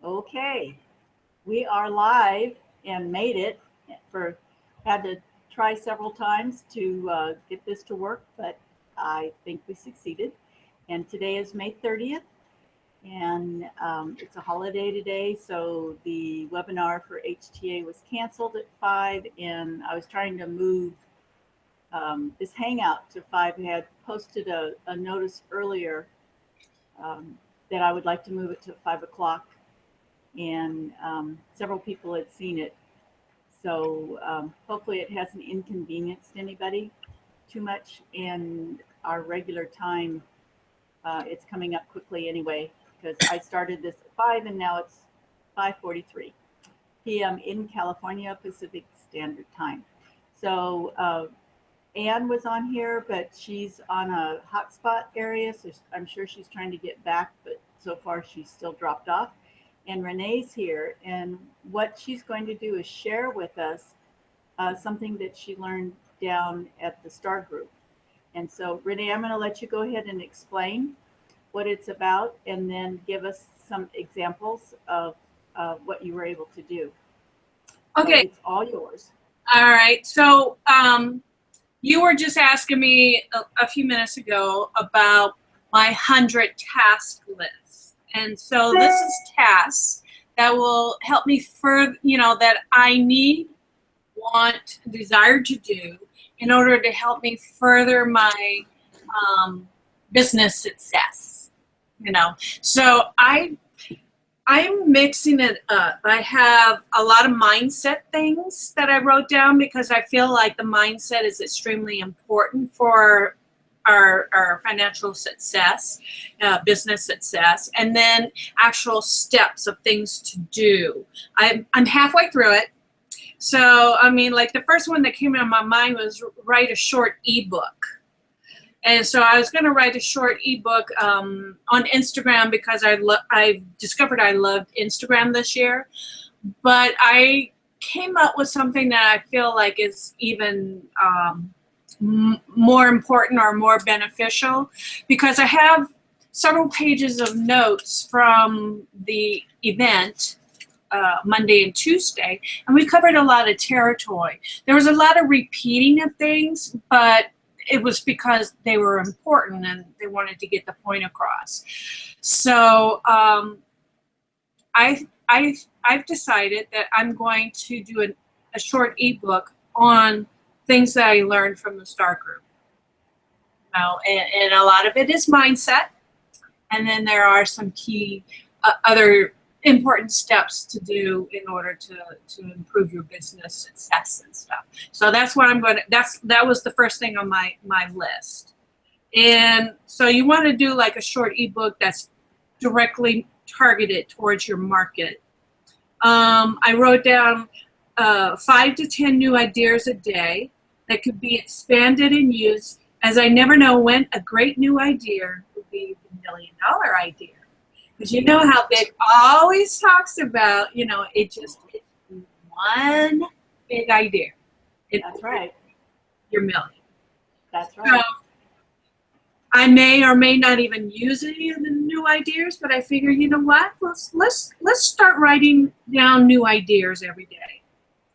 Okay, we are live and made it. For Had to try several times to get this to work, but I think we succeeded. And today is May 30th, and it's a holiday today, so the webinar for HTA was canceled at 5, and I was trying to move this Hangout to 5. I had posted a notice earlier that I would like to move it to 5 o'clock, and several people had seen it. So hopefully it hasn't inconvenienced anybody too much. And our regular time, it's coming up quickly anyway, because I started this at 5 and now it's 5:43 p.m. in California, Pacific Standard Time. So Anne was on here, but she's on a hotspot area, so I'm sure she's trying to get back, but so far she's still dropped off. And Renee's here, and what she's going to do is share with us something that she learned down at the STAR group. And so, Renee, I'm going to let you go ahead and explain what it's about, and then give us some examples of what you were able to do. Okay. So it's all yours. All right. So you were just asking me a few minutes ago about my 100 task list. And so this is tasks that will help me further, that I need, want, desire to do in order to help me further my business success. So I'm mixing it up. I have a lot of mindset things that I wrote down because I feel like the mindset is extremely important for our financial success, business success, and then actual steps of things to do. I'm halfway through it. So, like the first one that came into my mind was write a short ebook. And so I was going to write a short ebook on Instagram because I discovered I loved Instagram this year. But I came up with something that I feel like is even more important or more beneficial, because I have several pages of notes from the event Monday and Tuesday, and we covered a lot of territory. There was a lot of repeating of things, but it was because they were important and they wanted to get the point across. So I've decided that I'm going to do a short ebook on things that I learned from the STAR group. And a lot of it is mindset. And then there are some key other important steps to do in order to improve your business success and stuff. So that's what that was the first thing on my list. And so you want to do like a short ebook that's directly targeted towards your market. I wrote down 5 to 10 new ideas a day that could be expanded and used, as I never know when a great new idea will be the $1 million idea. Because you know how Vic always talks about, it just is one big idea. That's right. Your million. That's right. So I may or may not even use any of the new ideas, but I figure, you know what? Let's start writing down new ideas every day.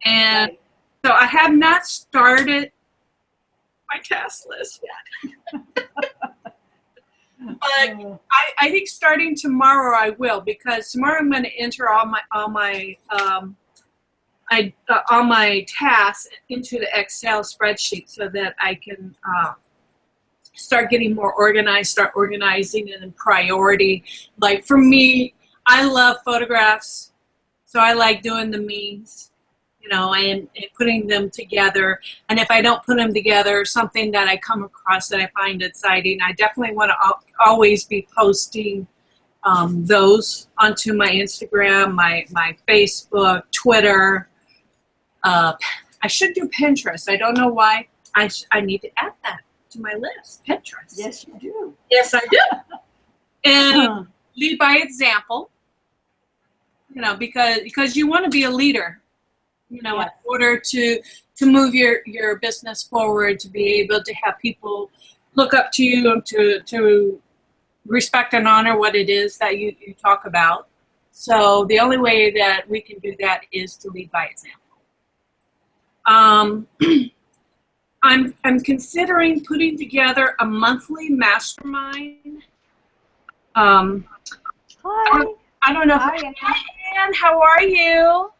And Right. so I have not started my task list yet. But I think starting tomorrow I will, because tomorrow I'm going to enter all my tasks into the Excel spreadsheet so that I can start getting more organized, start organizing it in priority. Like for me, I love photographs, so I like doing the memes, and putting them together. And if I don't put them together, something that I come across that I find exciting, I definitely want to always be posting those onto my Instagram, my Facebook, Twitter. I should do Pinterest. I don't know why. I need to add that to my list. Pinterest. Yes, you do. Yes, I do. And lead by example. Because you want to be a leader. Yes. In order to move your business forward, to be able to have people look up to you, to respect and honor what it is that you talk about. So the only way that we can do that is to lead by example. I'm considering putting together a monthly mastermind. Hi. I don't know if Hi, Ann, how are you?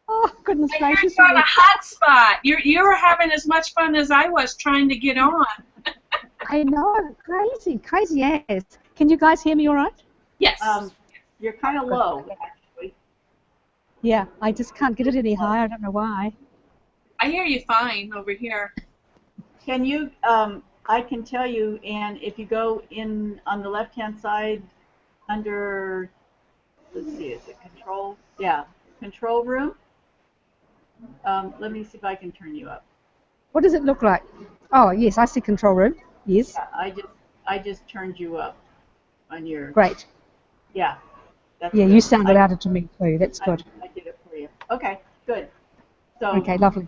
Oh, goodness I heard gracious you on me. a hot spot. You were having as much fun as I was trying to get on. I know, crazy, crazy as. Can you guys hear me all right? Yes. You're kind of Good. low, actually. Yeah, I just can't get it any higher. I don't know why. I hear you fine over here. Can you, I can tell you, and if you go in on the left-hand side under, let's see, is it control? Yeah, control room. Let me see if I can turn you up. What does it look like? Oh, yes, I see control room. Yes, Yeah, I just turned you up on your, great. yeah. That's Yeah, good. you sounded louder to me too. That's good. I did it for you. Okay, good. So Okay, lovely.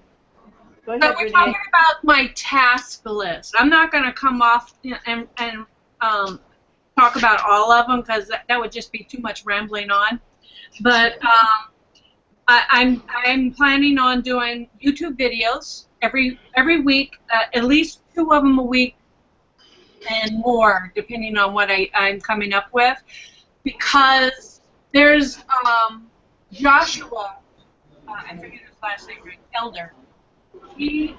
go So ahead, we're Renee. talking about my task list. I'm not going to come off and talk about all of them because that would just be too much rambling on. But I'm planning on doing YouTube videos every week, at least 2 of them a week and more, depending on what I'm coming up with. Because there's Joshua, I forget his last name, right? Elder. He,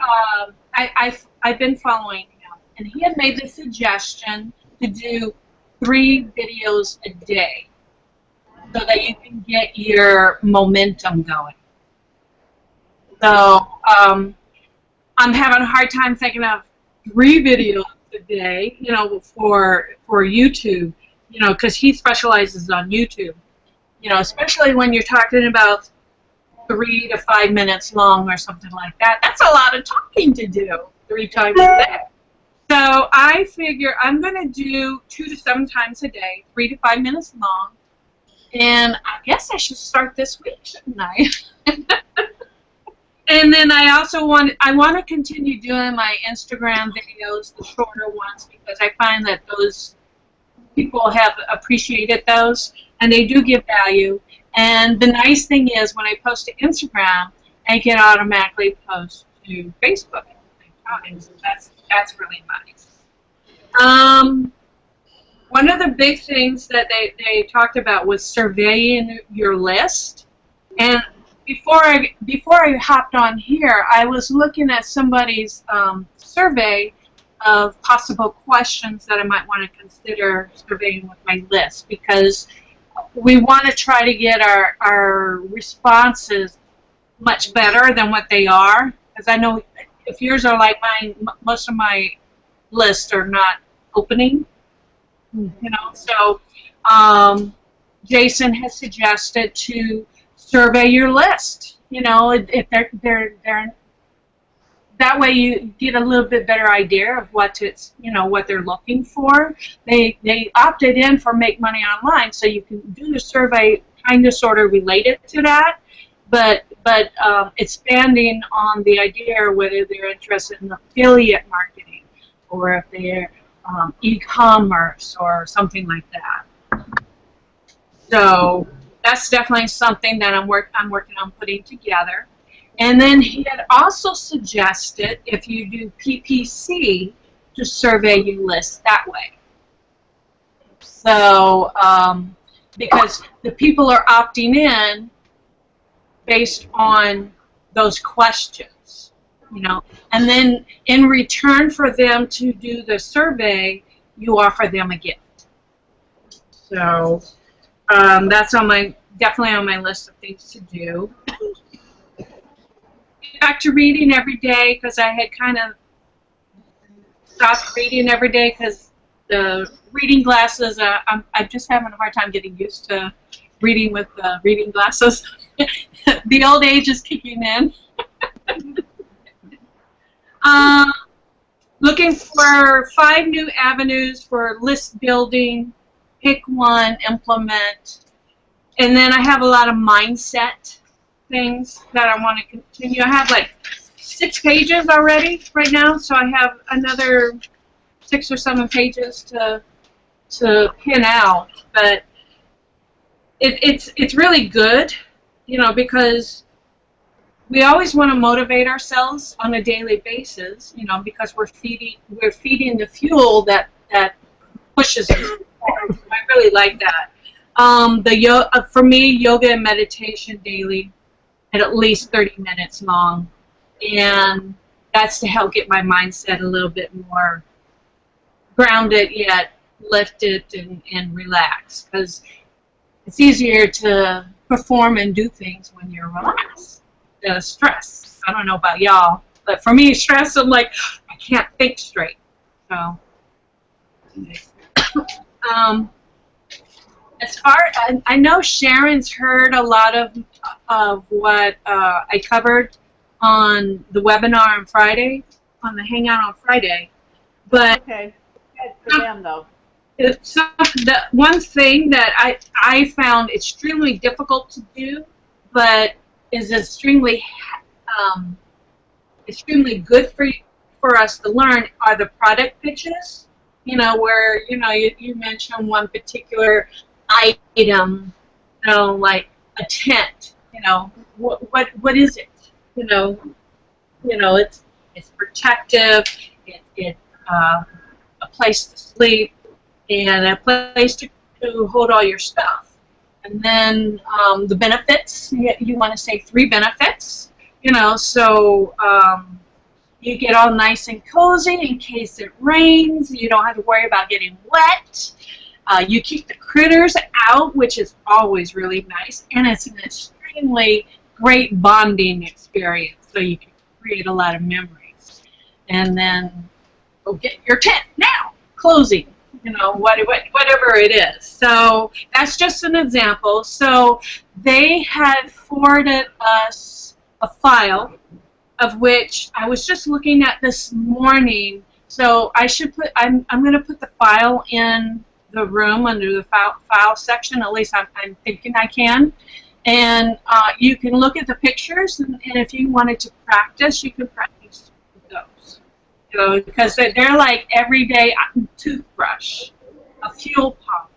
I've been following him, and he had made the suggestion to do 3 videos a day so that you can get your momentum going. So I'm having a hard time thinking of 3 videos a day, you know, for YouTube, you know, because he specializes on YouTube, you know, especially when you're talking about 3 to 5 minutes long or something like that. That's a lot of talking to do 3 times a day. So I figure I'm going to do 2 to 7 times a day, 3 to 5 minutes long. And I guess I should start this week, shouldn't I? And then I also want to continue doing my Instagram videos, the shorter ones, because I find that those people have appreciated those, and they do give value. And the nice thing is when I post to Instagram, I can automatically post to Facebook at the same time. So that's really nice. One of the big things that they talked about was surveying your list. And before I hopped on here, I was looking at somebody's survey of possible questions that I might want to consider surveying with my list, because we want to try to get our responses much better than what they are. Because I know if yours are like mine, most of my lists are not opening. You know, so Jason has suggested to survey your list. You know, if they're that way you get a little bit better idea of what what they're looking for. They opted in for Make Money Online, so you can do the survey kind of sort of related to that, but expanding on the idea whether they're interested in affiliate marketing or if they're e-commerce or something like that. So that's definitely something that I'm working on putting together. And then he had also suggested if you do PPC to survey your list that way. So because the people are opting in based on those questions, you know, and then in return for them to do the survey, you offer them a gift. So that's definitely on my list of things to do. Back to reading every day, because I had kind of stopped reading every day because the reading glasses, I'm just having a hard time getting used to reading with reading glasses. The old age is kicking in. Looking for 5 new avenues for list building. Pick one, implement. And then I have a lot of mindset things that I want to continue. I have like 6 pages already right now, so I have another 6 or 7 pages to pin out. But it's really good, you know, because we always want to motivate ourselves on a daily basis, you know, because we're feeding the fuel that pushes us forward. I really like that. For me, yoga and meditation daily at least 30 minutes long, and that's to help get my mindset a little bit more grounded yet lifted and relaxed, because it's easier to perform and do things when you're relaxed. Stress, I don't know about y'all, but for me, stress, I'm like, I can't think straight. So as far, I know Sharon's heard a lot of what I covered on the webinar on Friday, on the Hangout on Friday, but Okay, good for them though. so the one thing that I found extremely difficult to do, but is extremely good for us to learn, are the product pitches. You know, where you mentioned one particular item, you know, like a tent. You know, what is it? You know, it's protective. It's a place to sleep and a place to hold all your stuff. And then the benefits, you want to say 3 benefits, you know, so you get all nice and cozy in case it rains. You don't have to worry about getting wet. You keep the critters out, which is always really nice, and it's an extremely great bonding experience, so you can create a lot of memories. And then go get your tent now, closing. You know, whatever it is. So that's just an example. So they had forwarded us a file, of which I was just looking at this morning. So I'm going to put the file in the room under the file section. At least I'm thinking I can. And you can look at the pictures, and if you wanted to practice, you can practice with those. You know, because they're like everyday toothbrush, a fuel pump.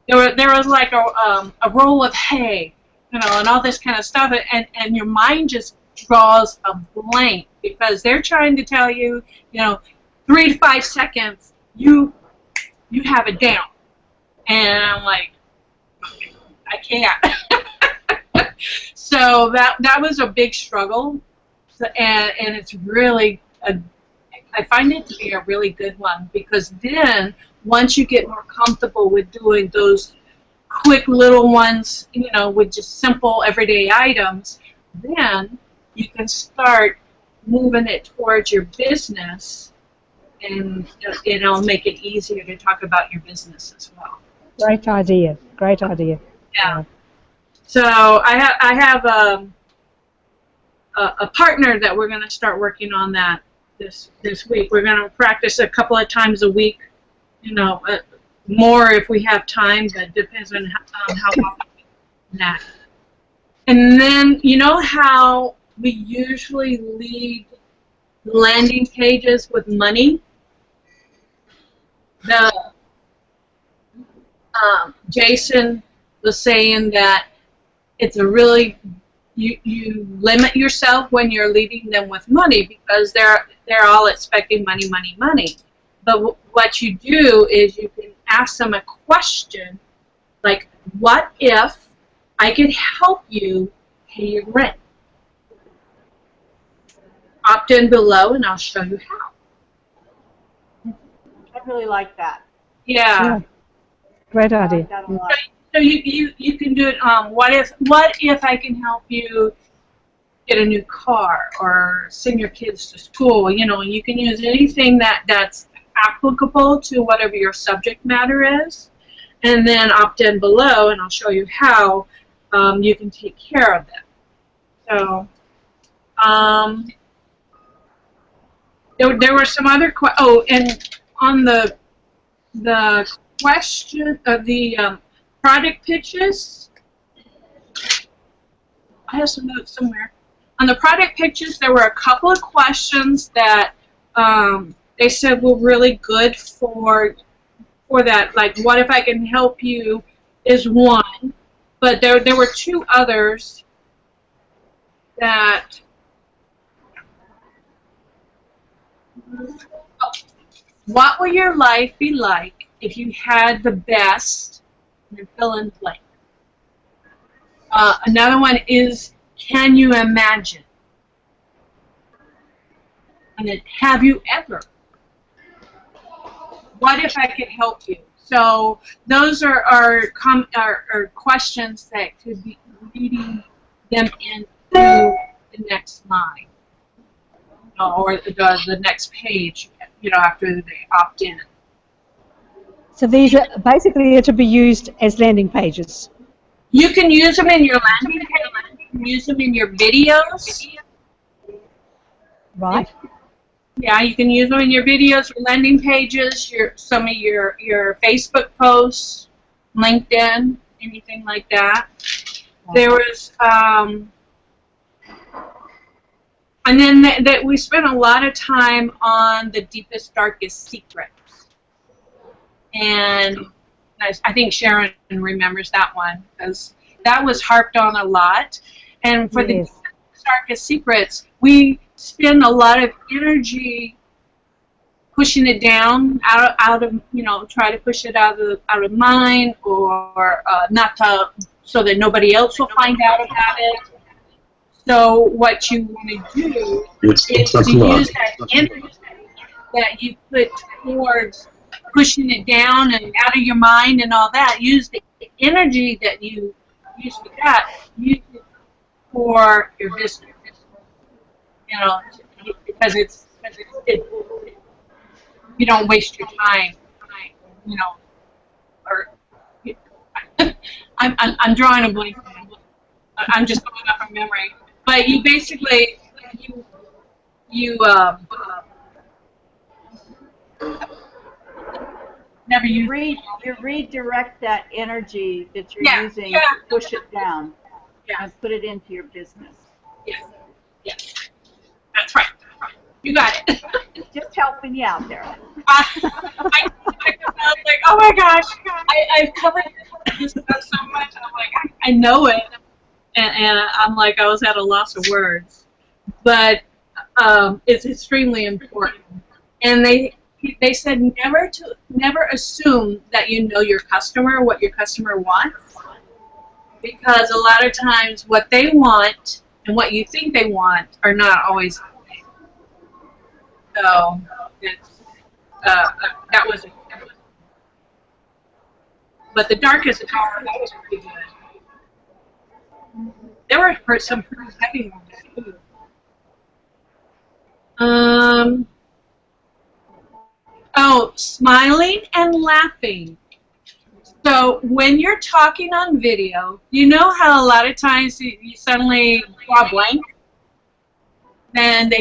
There was like a roll of hay, you know, and all this kind of stuff, and your mind just draws a blank because they're trying to tell you, you know, 3 to 5 seconds, you have it down, and I'm like, I can't. So that was a big struggle, and it's really I find it to be a really good one, because then once you get more comfortable with doing those quick little ones, you know, with just simple everyday items, then you can start moving it towards your business, and it'll make it easier to talk about your business as well. Great idea. Great idea. Yeah. So I have a partner that we're going to start working on that this week. We're going to practice a couple of times a week, you know, more if we have time, but it depends on how often we do that. And then, you know how we usually lead landing pages with money? Jason was saying that it's a really, you limit yourself when you're leading them with money, because they're all expecting money, money, money. But what you do is you can ask them a question like, what if I could help you pay your rent? Opt in below and I'll show you how. I really like that. Yeah. Great I idea. like that a lot. So you can do it. What if I can help you get a new car or send your kids to school? You know, you can use anything that's applicable to whatever your subject matter is, and then opt in below, and I'll show you how you can take care of them. So there were some other and on the question of the product pitches, I have some notes somewhere. On the product pitches, there were a couple of questions that they said were really good for that. Like, what if I can help you is one. But there were two others that. What will your life be like if you had the best? And then fill in blank. Another one is, can you imagine? And then, have you ever? What if I could help you? So those are questions that could be leading them into the next line, or the next page, after they opt in. So these are basically to be used as landing pages. You can use them in your landing page. You can use them in your videos. Right. Yeah, you can use them in your videos, your landing pages, some of your Facebook posts, LinkedIn, anything like that. There was, and then that we spent a lot of time on the deepest, darkest secrets. And I think Sharon remembers that one, because that was harped on a lot. And for the deepest, darkest secrets, we spend a lot of energy pushing it down, out of try to push it out of mind, or not to, so that nobody else will find out about it. So what you want to do is to use that energy that you put towards pushing it down and out of your mind and all that. Use the energy that you use for that. Use it for your business. Because you don't waste your time. Or I'm drawing a blank. I'm just going off from memory. But you basically you never use. You redirect that energy that you're using to push it down and put it into your business. Yes. That's right. You got it. Just helping you out there. I was like, oh my gosh, I've covered this stuff so much, and I'm like, I know it, and I'm like, I was at a loss of words, but it's extremely important. And they said never assume that you know your customer, what your customer wants, because a lot of times what they want and what you think they want are not always. So it's that was. But the darkest hour, that was pretty good. There were some pretty heavy ones too. Oh, smiling and laughing. So when you're talking on video, you know how a lot of times you suddenly draw a blank? And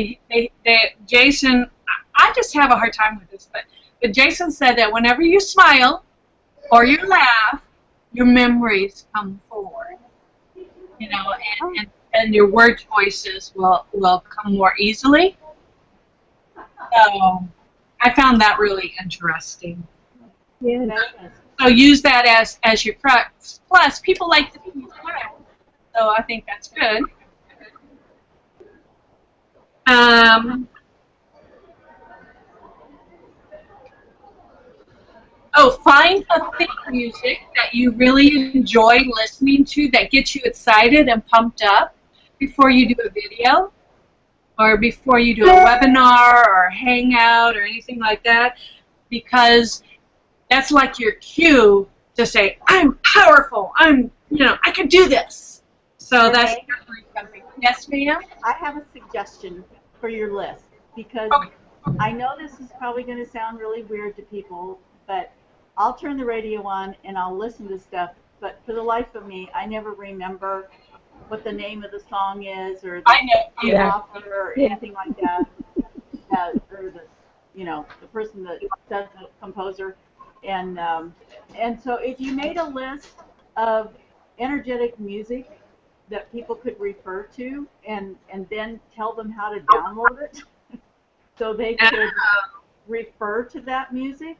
Jason, I just have a hard time with this, but Jason said that whenever you smile or you laugh, your memories come forward. And your word choices will come more easily. So I found that really interesting. Yeah. So use that as your crux. Plus, people like to be smile, so I think that's good. Find a theme music that you really enjoy listening to, that gets you excited and pumped up before you do a video, or before you do a webinar or a hangout or anything like that, because that's like your cue to say, I'm powerful, I can do this. So that's something. Yes, ma'am? I have a suggestion for your list, because I know this is probably going to sound really weird to people, but I'll turn the radio on and I'll listen to stuff, but for the life of me, I never remember what the name of the song is, or the author, or anything like that, or the person that does the composer, and so if you made a list of energetic music that people could refer to, and then tell them how to download it, so they could refer to that music,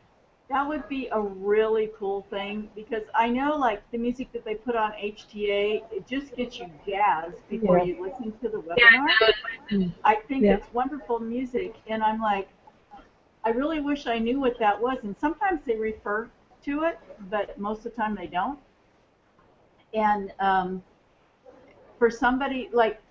That would be a really cool thing because I know like the music that they put on HTA, it just gets you jazzed before Yeah. you listen to the Yeah, webinar. Mm. I think Yeah. it's wonderful music, and I'm like, I really wish I knew what that was. And sometimes they refer to it, but most of the time they don't. And for somebody like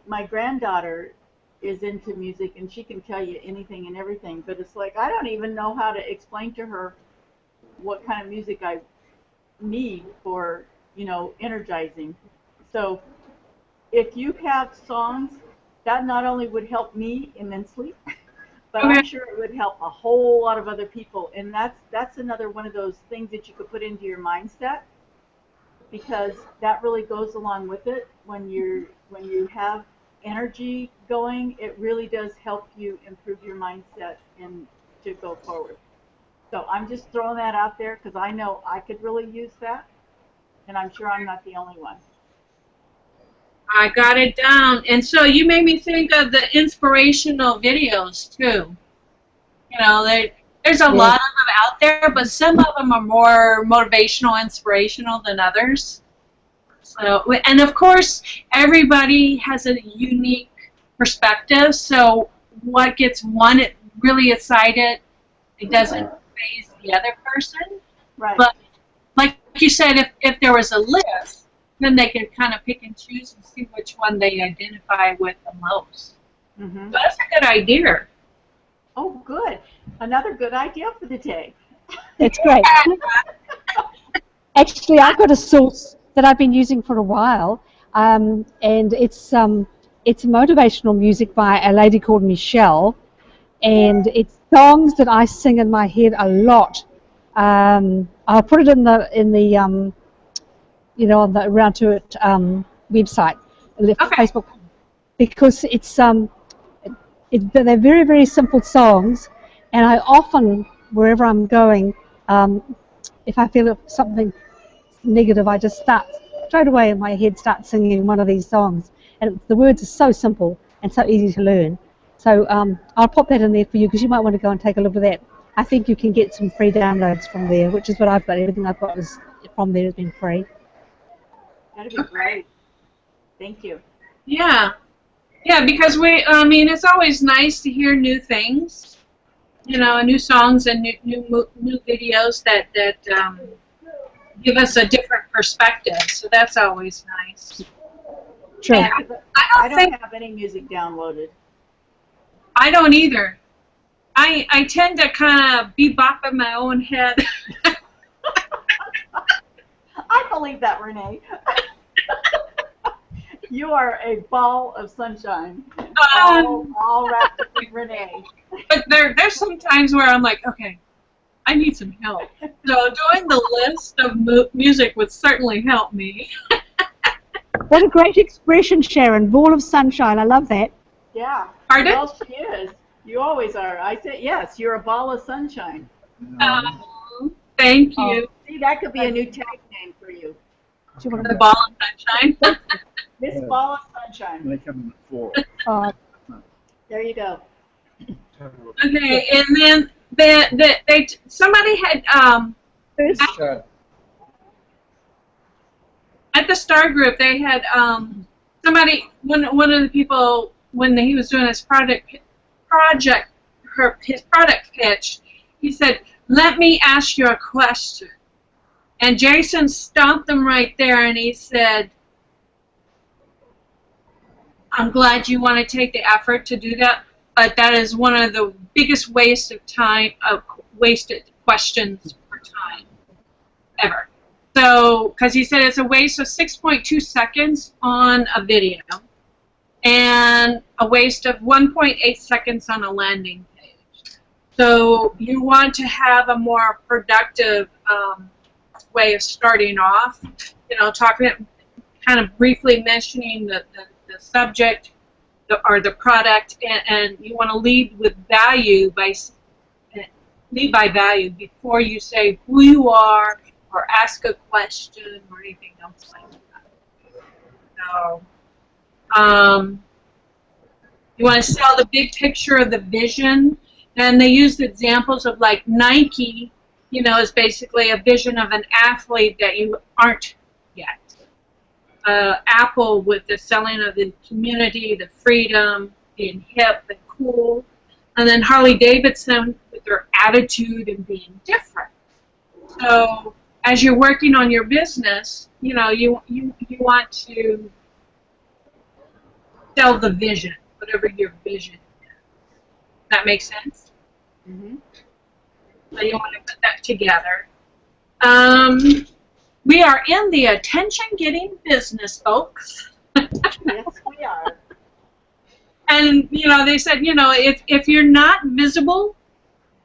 my granddaughter is into music and she can tell you anything and everything, but it's like I don't even know how to explain to her what kind of music I need for, energizing. So if you have songs, that not only would help me immensely, but Okay. I'm sure it would help a whole lot of other people. And that's another one of those things that you could put into your mindset because that really goes along with it. When you have energy going, it really does help you improve your mindset and to go forward. So I'm just throwing that out there because I know I could really use that, and I'm sure I'm not the only one. I got it down. And so you made me think of the inspirational videos too. There's a Yes. lot of them out there, but some of them are more motivational, inspirational than others. So, and of course, everybody has a unique perspective. So, what gets one really excited, it doesn't phase the other person. Right. But like you said, if there was a list, then they could kind of pick and choose and see which one they identify with the most. Hmm. So that's a good idea. Oh, good. Another good idea for the day. That's great. Actually, I've got a source that I've been using for a while, and it's motivational music by a lady called Michelle, and it's songs that I sing in my head a lot. I'll put it on the Around to It website, the Okay. Facebook, because they're very, very simple songs, and I often, wherever I'm going, if I feel something negative, I just start straight away in my head, start singing one of these songs, and the words are so simple and so easy to learn. So I'll pop that in there for you because you might want to go and take a look at that. I think you can get some free downloads from there, which is what I've got. Everything I've got is from there has been free. That'd be great. Thank you. Yeah. Yeah, because it's always nice to hear new things, new songs and new videos that give us a different perspective. So that's always nice. Sure. And I don't think have any music downloaded. I don't either. I tend to kind of bebop in my own head. I believe that, Renee. You are a ball of sunshine. All wrapped up in Renee. But there's some times where I'm like, okay, I need some help. So doing the list of music would certainly help me. What a great expression, Sharon. Ball of sunshine. I love that. Yeah. Pardon? Well, she is. You always are. I said, yes, you're a ball of sunshine. Thank you. See, that could be a new tag name for you. Do you want The to? ball of sunshine. Miss Ball of Sunshine. They come in at 4. There you go. Okay, and then somebody had at the Star Group they had somebody one of the people when he was doing his product pitch, he said, "Let me ask you a question," and Jason stopped him right there and he said, "I'm glad you want to take the effort to do that, but that is one of the biggest wasted questions for time ever." So, because he said it's a waste of 6.2 seconds on a video and a waste of 1.8 seconds on a landing page. So you want to have a more productive way of starting off, talking, kind of briefly mentioning the subject or the product, and you want to lead with value by value before you say who you are or ask a question or anything else like that. So you want to sell the big picture of the vision, and they used examples of like Nike you know, is basically a vision of an athlete that you aren't yet. Apple with the selling of the community, the freedom, being hip and cool, and then Harley Davidson with their attitude and being different. So as you're working on your business, you know, you want to sell the vision, whatever your vision is. That makes sense? Mm-hmm. So you want to put that together. We are in the attention-getting business, folks. Yes, we are. And, you know, they said, you know, if you're not visible,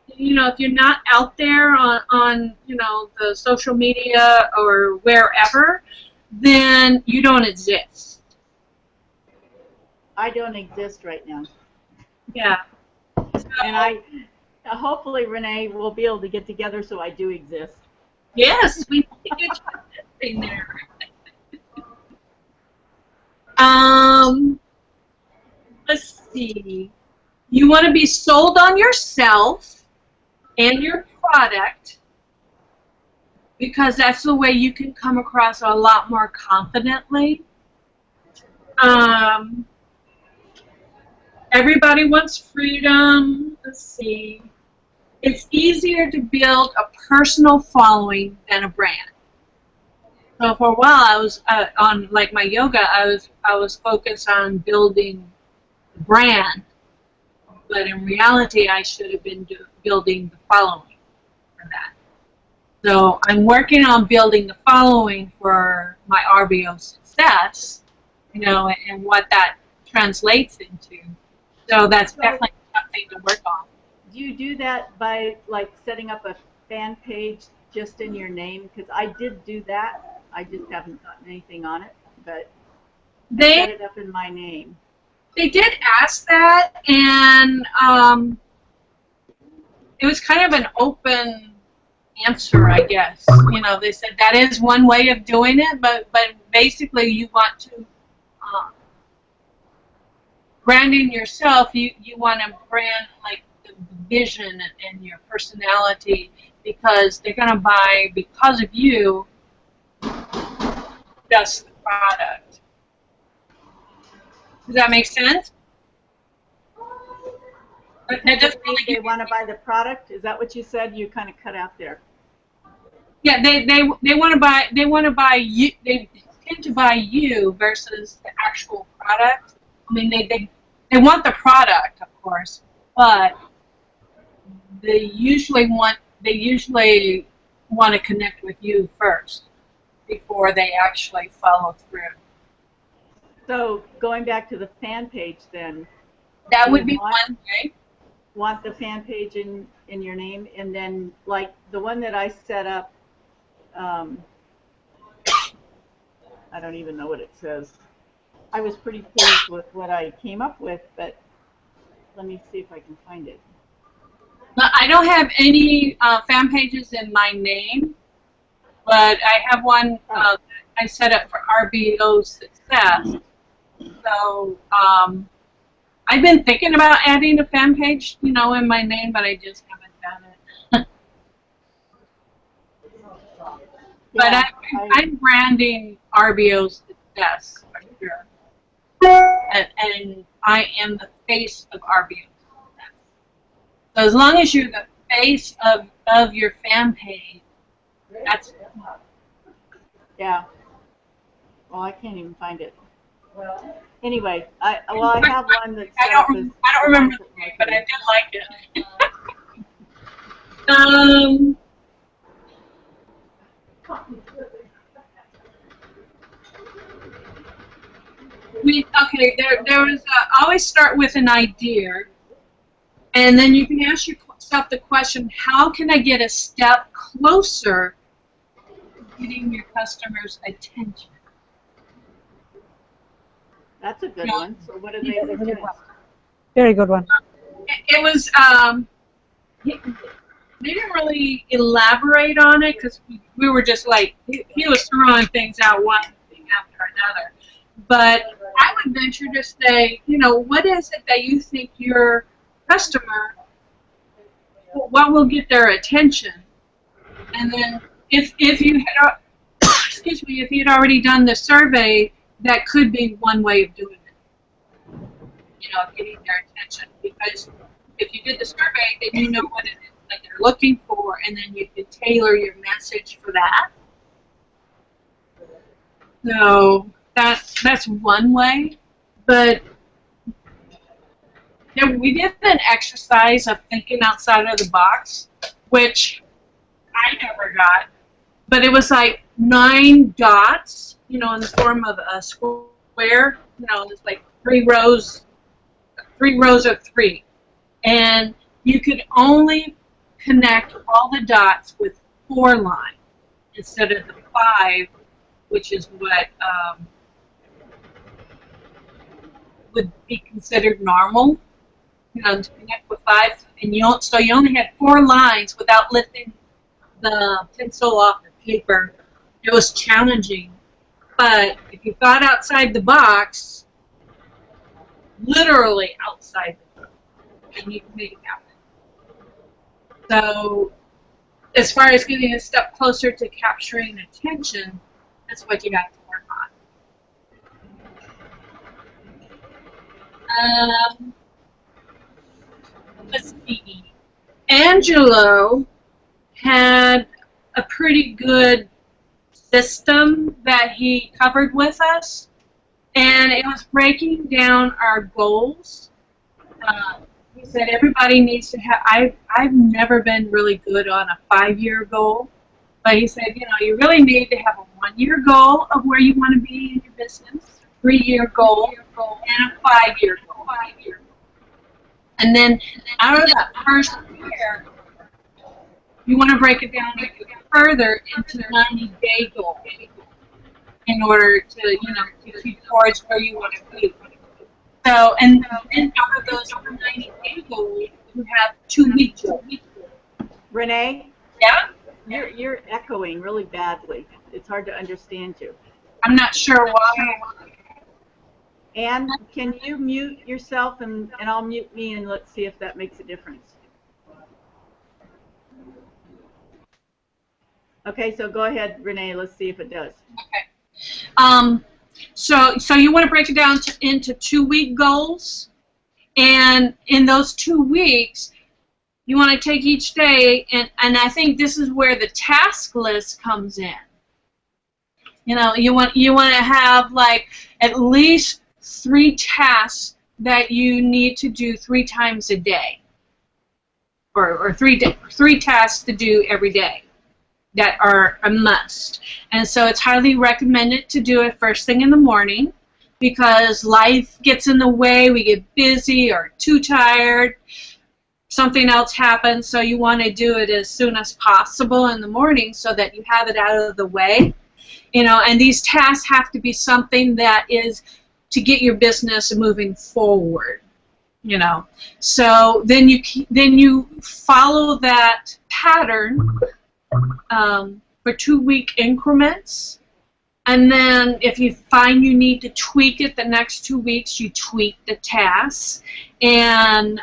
you know, if you're not out there on you know, the social media or wherever, then you don't exist. I don't exist right now. Yeah. And I hopefully, Renee, we'll be able to get together so I do exist. Yes, we need to get you in there. Let's see. You want to be sold on yourself and your product, because that's the way you can come across a lot more confidently. Everybody wants freedom. Let's see. It's easier to build a personal following than a brand. So for a while, I was on like my yoga. I was focused on building the brand, but in reality, I should have been building the following for that. So I'm working on building the following for my RBO success, you know, and what that translates into. So that's definitely something to work on. Do you do that by like setting up a fan page just in your name? Because I did do that. I just haven't gotten anything on it, but I set it up in my name. They did ask that, and it was kind of an open answer, I guess. You know, they said that is one way of doing it, but basically you want to branding yourself. You want to brand like the vision and your personality, because they're going to buy because of you just the product. Does that make sense? That doesn't really They want to buy the product. Is that what you said? You kind of cut out there. Yeah, they want to buy you. They tend to buy you versus the actual product. I mean, they want the product, of course, but they usually want to connect with you first before they actually follow through. So going back to the fan page, then That would be one way. Want the fan page in your name, and then like the one that I set up. I don't even know what it says. I was pretty pleased with what I came up with, but let me see if I can find it. I don't have any fan pages in my name, but I have one I set up for RBO success. So I've been thinking about adding a fan page, you know, in my name, but I just haven't done it. But Yeah, I'm branding RBO success for sure, and I am the face of RBO success. So as long as you're the face of your fan page, that's yeah. Well, I can't even find it. Anyway, I have one that's. I don't remember the name, but I did like it. There was always start with an idea, and then you can ask yourself the question: how can I get a step closer to getting your customers' attention? That's a good one. So what did they suggest? Very good one. It was they didn't really elaborate on it because we were just like he was throwing things out one thing after another. But I would venture to say, you know, what is it that you think your customer, what will get their attention? And then if you had, excuse me, if you'd already done the survey, that could be one way of doing it. You know, getting their attention, because if you did the survey, then you know what it is that they're looking for, and then you could tailor your message for that. So that's one way, but yeah, we did an exercise of thinking outside of the box, which I never got, but it was like 9 dots, you know, in the form of a square. You know, it's like 3 rows of 3, and you could only connect all the dots with 4 lines instead of the 5, which is what would be considered normal. You know, to connect with 5, and you only had 4 lines without lifting the pencil off the paper. It was challenging, but if you thought outside the box, literally outside the box, then you can make it happen. So, as far as getting a step closer to capturing attention, that's what you have to work on. Let's see. Angelo had a pretty good system that he covered with us, and it was breaking down our goals. He said everybody needs to have. I've never been really good on a 5-year goal, but he said, you know, you really need to have a 1-year goal of where you want to be in your business, a 3-year goal, and a 5-year goal. And then out of that first year, you want to break it down further into 90-day goals in order to, you know, to keep towards where you want to be. So, and then out of those 90-day goals, you have 2-week goals. Renee? Yeah? You're echoing really badly. It's hard to understand you. I'm not sure why. Anne, can you mute yourself and I'll mute me, and let's see if that makes a difference. Okay, so go ahead, Renee. Let's see if it does. Okay. So you want to break it down into 2-week goals, and in those 2 weeks, you want to take each day, and I think this is where the task list comes in. You know, you want to have like at least 3 tasks that you need to do 3 times a day, or 3 tasks to do every day that are a must. And so it's highly recommended to do it first thing in the morning, because life gets in the way, we get busy or too tired, something else happens, so you want to do it as soon as possible in the morning so that you have it out of the way. You know, and these tasks have to be something that is to get your business moving forward. You know, so then you follow that pattern for 2-week increments, and then if you find you need to tweak it the next 2 weeks, you tweak the tasks, and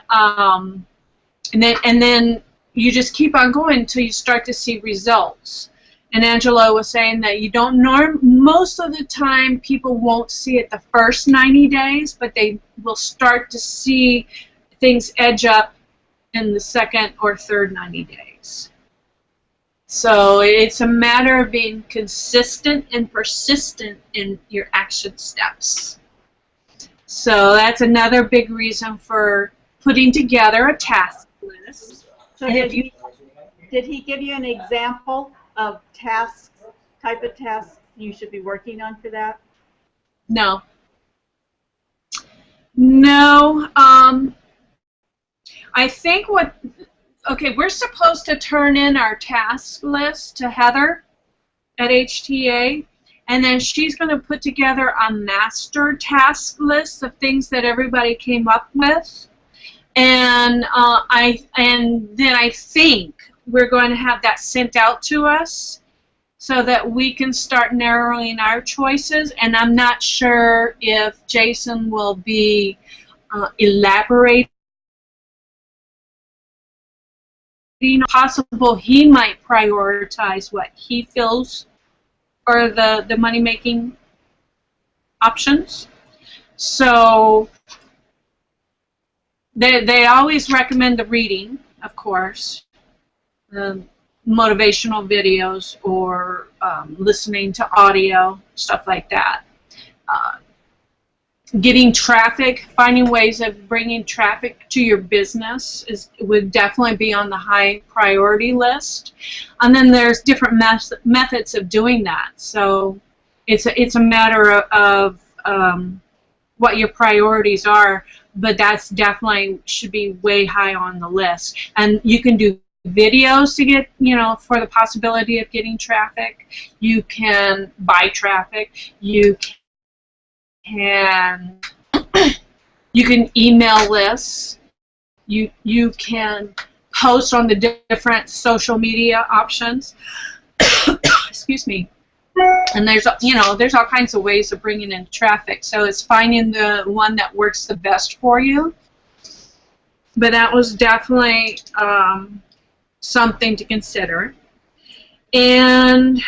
then you just keep on going until you start to see results. And Angela was saying that you don't most of the time people won't see it the first 90 days, but they will start to see things edge up in the second or third 90 days. So it's a matter of being consistent and persistent in your action steps. So that's another big reason for putting together a task list. So did he give you an example of type of tasks you should be working on for that? No. No. I think we're supposed to turn in our task list to Heather at HTA, and then she's going to put together a master task list of things that everybody came up with, and then I think we're going to have that sent out to us so that we can start narrowing our choices. And I'm not sure if Jason will be elaborating possible he might prioritize what he feels are the money-making options. So they always recommend the reading, of course, motivational videos or listening to audio, stuff like that. Getting traffic, finding ways of bringing traffic to your business would definitely be on the high priority list. And then there's different methods of doing that. So it's a matter of what your priorities are, but that's definitely should be way high on the list. And you can do videos to get, for the possibility of getting traffic. You can buy traffic. You can email lists. You can post on the different social media options. Excuse me. And there's all kinds of ways of bringing in traffic. So it's finding the one that works the best for you. But that was definitely something to consider. And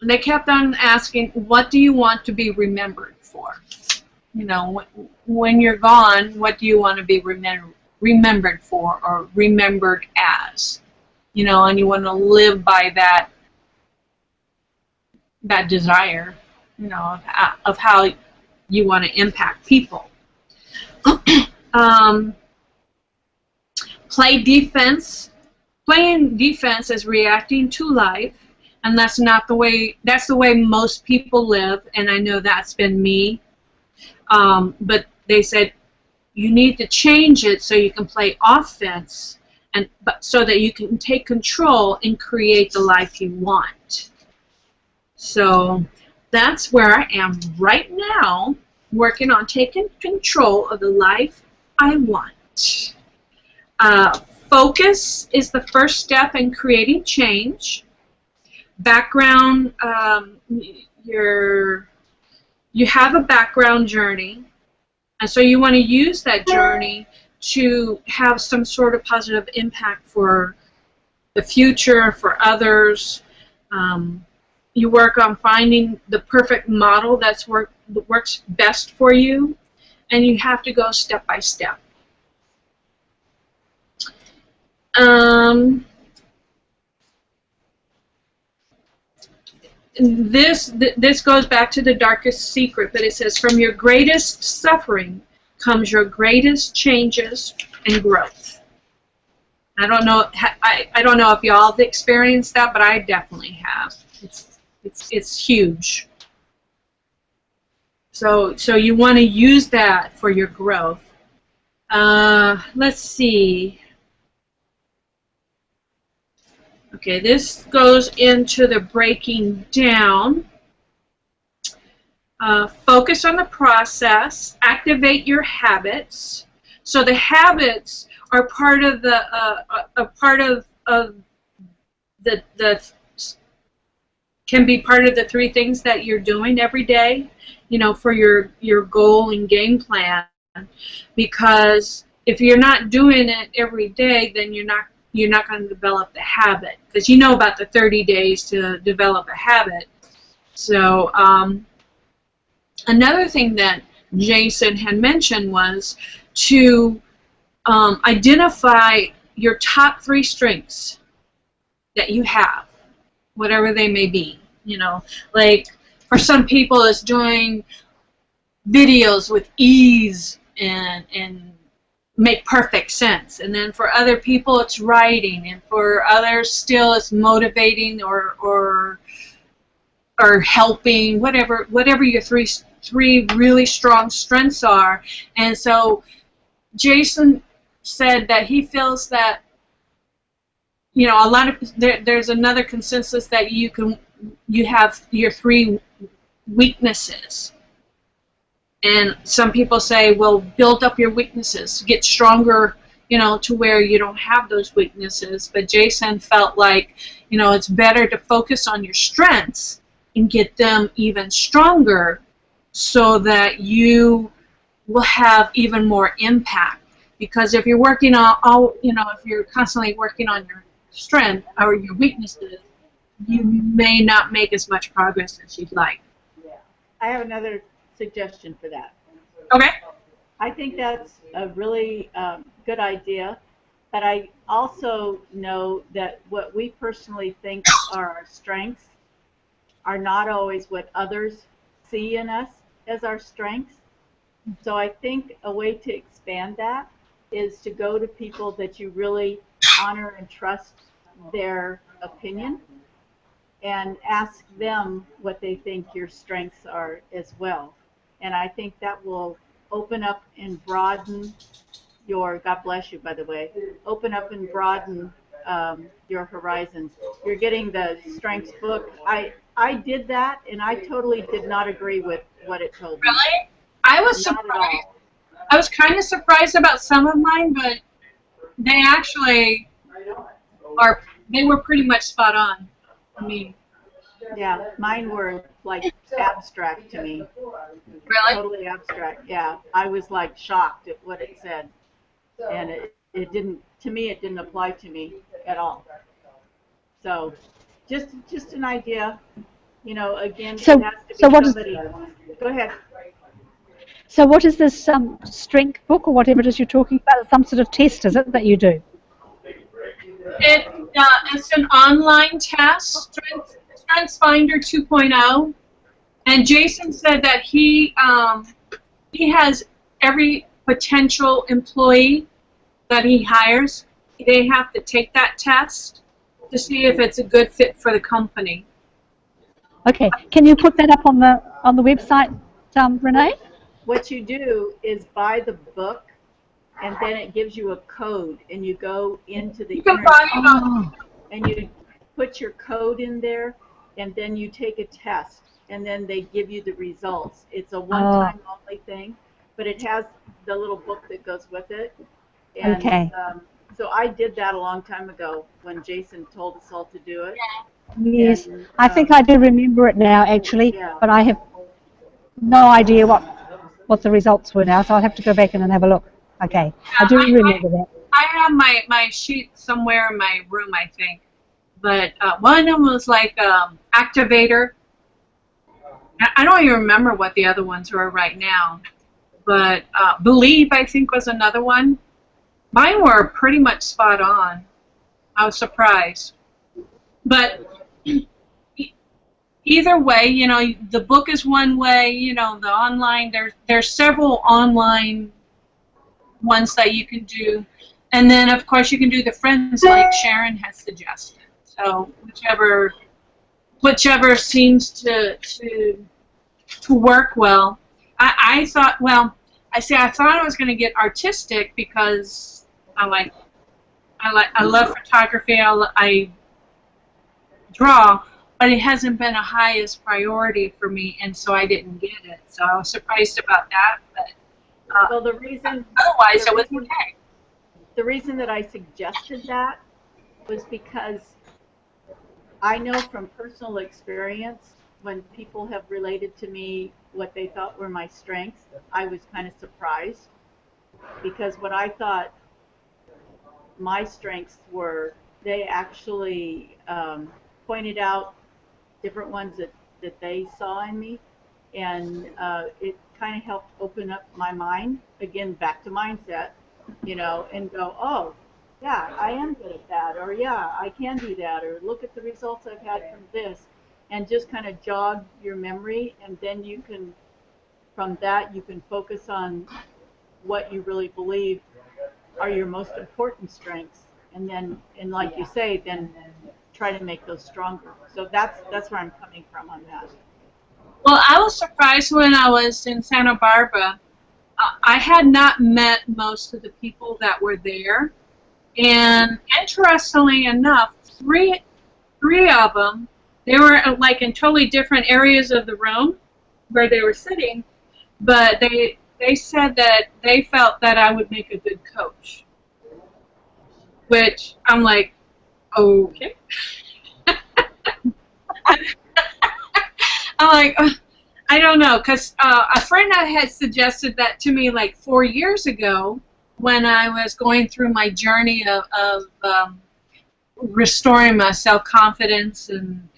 they kept on asking, what do you want to be remembered for? When you're gone, what do you want to be remembered for or remembered as? And you want to live by that desire, of how you want to impact people. Play defense. Playing defense is reacting to life. And that's not the way, that's the way most people live, and I know that's been me. But they said you need to change it so you can play offense, but so that you can take control and create the life you want. So that's where I am right now, working on taking control of the life I want. Focus is the first step in creating change. Background, you have a background journey, and so you want to use that journey to have some sort of positive impact for the future, for others. You work on finding the perfect model that works best for you, and you have to go step by step. This goes back to the darkest secret, but it says, from your greatest suffering comes your greatest changes and growth. I don't know if y'all have experienced that, but I definitely have. It's huge. So you want to use that for your growth. Let's see. Okay, this goes into the breaking down. Focus on the process. Activate your habits. So the habits are part of the can be part of the 3 things that you're doing every day, for your goal and game plan. Because if you're not doing it every day, then you're not going to develop the habit, because about the 30 days to develop a habit. So another thing that Jason had mentioned was to identify your top 3 strengths that you have, whatever they may be. Like for some people it's doing videos with ease and make perfect sense, and then for other people it's writing, and for others still it's motivating or helping, whatever your three really strong strengths are. And so Jason said that he feels that a lot of there's another consensus that you have your 3 weaknesses. And some people say, well, build up your weaknesses, get stronger, to where you don't have those weaknesses. But Jason felt like, it's better to focus on your strengths and get them even stronger so that you will have even more impact. Because if you're working on if you're constantly working on your strength or your weaknesses, you may not make as much progress as you'd like. I have another suggestion for that. Okay. I think that's a really good idea, but I also know that what we personally think are our strengths are not always what others see in us as our strengths. So I think a way to expand that is to go to people that you really honor and trust their opinion and ask them what they think your strengths are as well. And I think that will open up and broaden your, God bless you, by the way, open up and broaden your horizons. You're getting the strengths book. I did that, and I totally did not agree with what it told me. Really? I was Not at surprised. all. I was kind of surprised about some of mine, but they actually they were pretty much spot on for me. Yeah, mine were like abstract to me. Really? Totally abstract. Yeah, I was like shocked at what it said, and it didn't, to me, it didn't apply to me at all. So, just an idea. You know, again, So- it has to be so what is- somebody. Go ahead. So what is this strength book or whatever it is you're talking about? Some sort of test, is it, that you do? It's an online test, StrengthsFinder 2.0, and Jason said that he has every potential employee that he hires. They have to take that test to see if it's a good fit for the company. Okay. Can you put that up on the website, Renee? What you do is buy the book, and then it gives you a code, and you go into the You can internet, find it on. Oh, and you put your code in there, and then you take a test, and then they give you the results. It's a one-time only thing, but it has the little book that goes with it. And okay. so I did that a long time ago when Jason told us all to do it. Yes. And, I think I do remember it now, actually, yeah. but I have no idea what the results were now, so I'll have to go back in and have a look. Okay. I do remember that. I have my sheet somewhere in my room, I think. But one of them was like activator. I don't even remember what the other ones were right now. But believe, I think, was another one. Mine were pretty much spot on. I was surprised. But either way, you know, the book is one way. You know, the online, there's several online ones that you can do. And then, of course, you can do the friends like Sharon has suggested. So whichever seems to work well. I thought, well, I thought I was going to get artistic because I love photography. I draw, but it hasn't been a highest priority for me, and so I didn't get it. So I was surprised about that, but Well, the reason otherwise it was okay. the reason that I suggested that was because I know from personal experience when people have related to me what they thought were my strengths, I was kind of surprised because what I thought my strengths were, they actually pointed out different ones that they saw in me, and it kind of helped open up my mind, again, back to mindset, you know, and go, oh, yeah, I am good at that, or yeah, I can do that, or look at the results I've had from this, and just kind of jog your memory, and then you can, from that, you can focus on what you really believe are your most important strengths, and then, and like you say, then try to make those stronger. So that's where I'm coming from on that. Well, I was surprised when I was in Santa Barbara. I had not met most of the people that were there, and interestingly enough, three of them, they were like in totally different areas of the room where they were sitting, but they said that they felt that I would make a good coach, which I'm like, okay. I'm like, I don't know, because a friend had suggested that to me like 4 years ago, when I was going through my journey of restoring my self-confidence and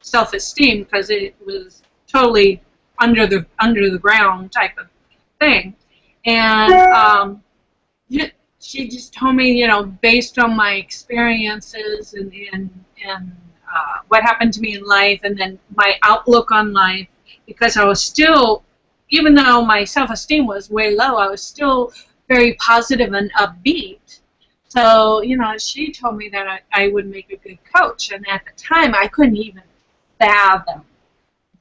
self-esteem, because it was totally under the ground type of thing. And she just told me, you know, based on my experiences and what happened to me in life, and then my outlook on life, because I was still, even though my self-esteem was way low, I was still very positive and upbeat. So, you know, she told me that I would make a good coach. And at the time, I couldn't even fathom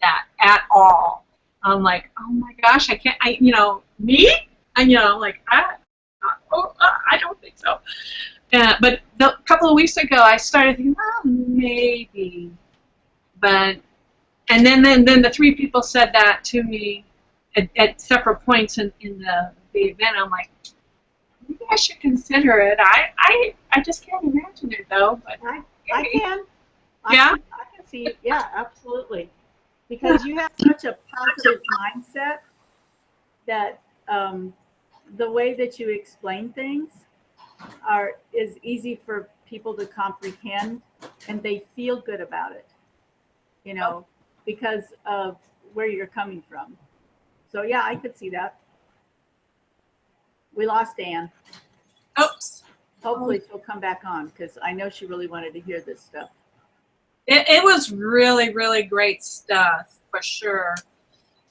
that at all. I'm like, oh my gosh, I can't, you know, me? And, you know, like, I don't think so. But a couple of weeks ago, I started thinking, well, maybe. But, and then the three people said that to me at separate points in the event. I'm like, maybe I should consider it. I just can't imagine it, though. But I can. Yeah? I can see it. Yeah, absolutely. Because you have such a positive mindset that the way that you explain things is easy for people to comprehend, and they feel good about it, you know, because of where you're coming from. So yeah, I could see that. We lost Anne. Oops. Hopefully she'll come back on, because I know she really wanted to hear this stuff. It was really, really great stuff, for sure.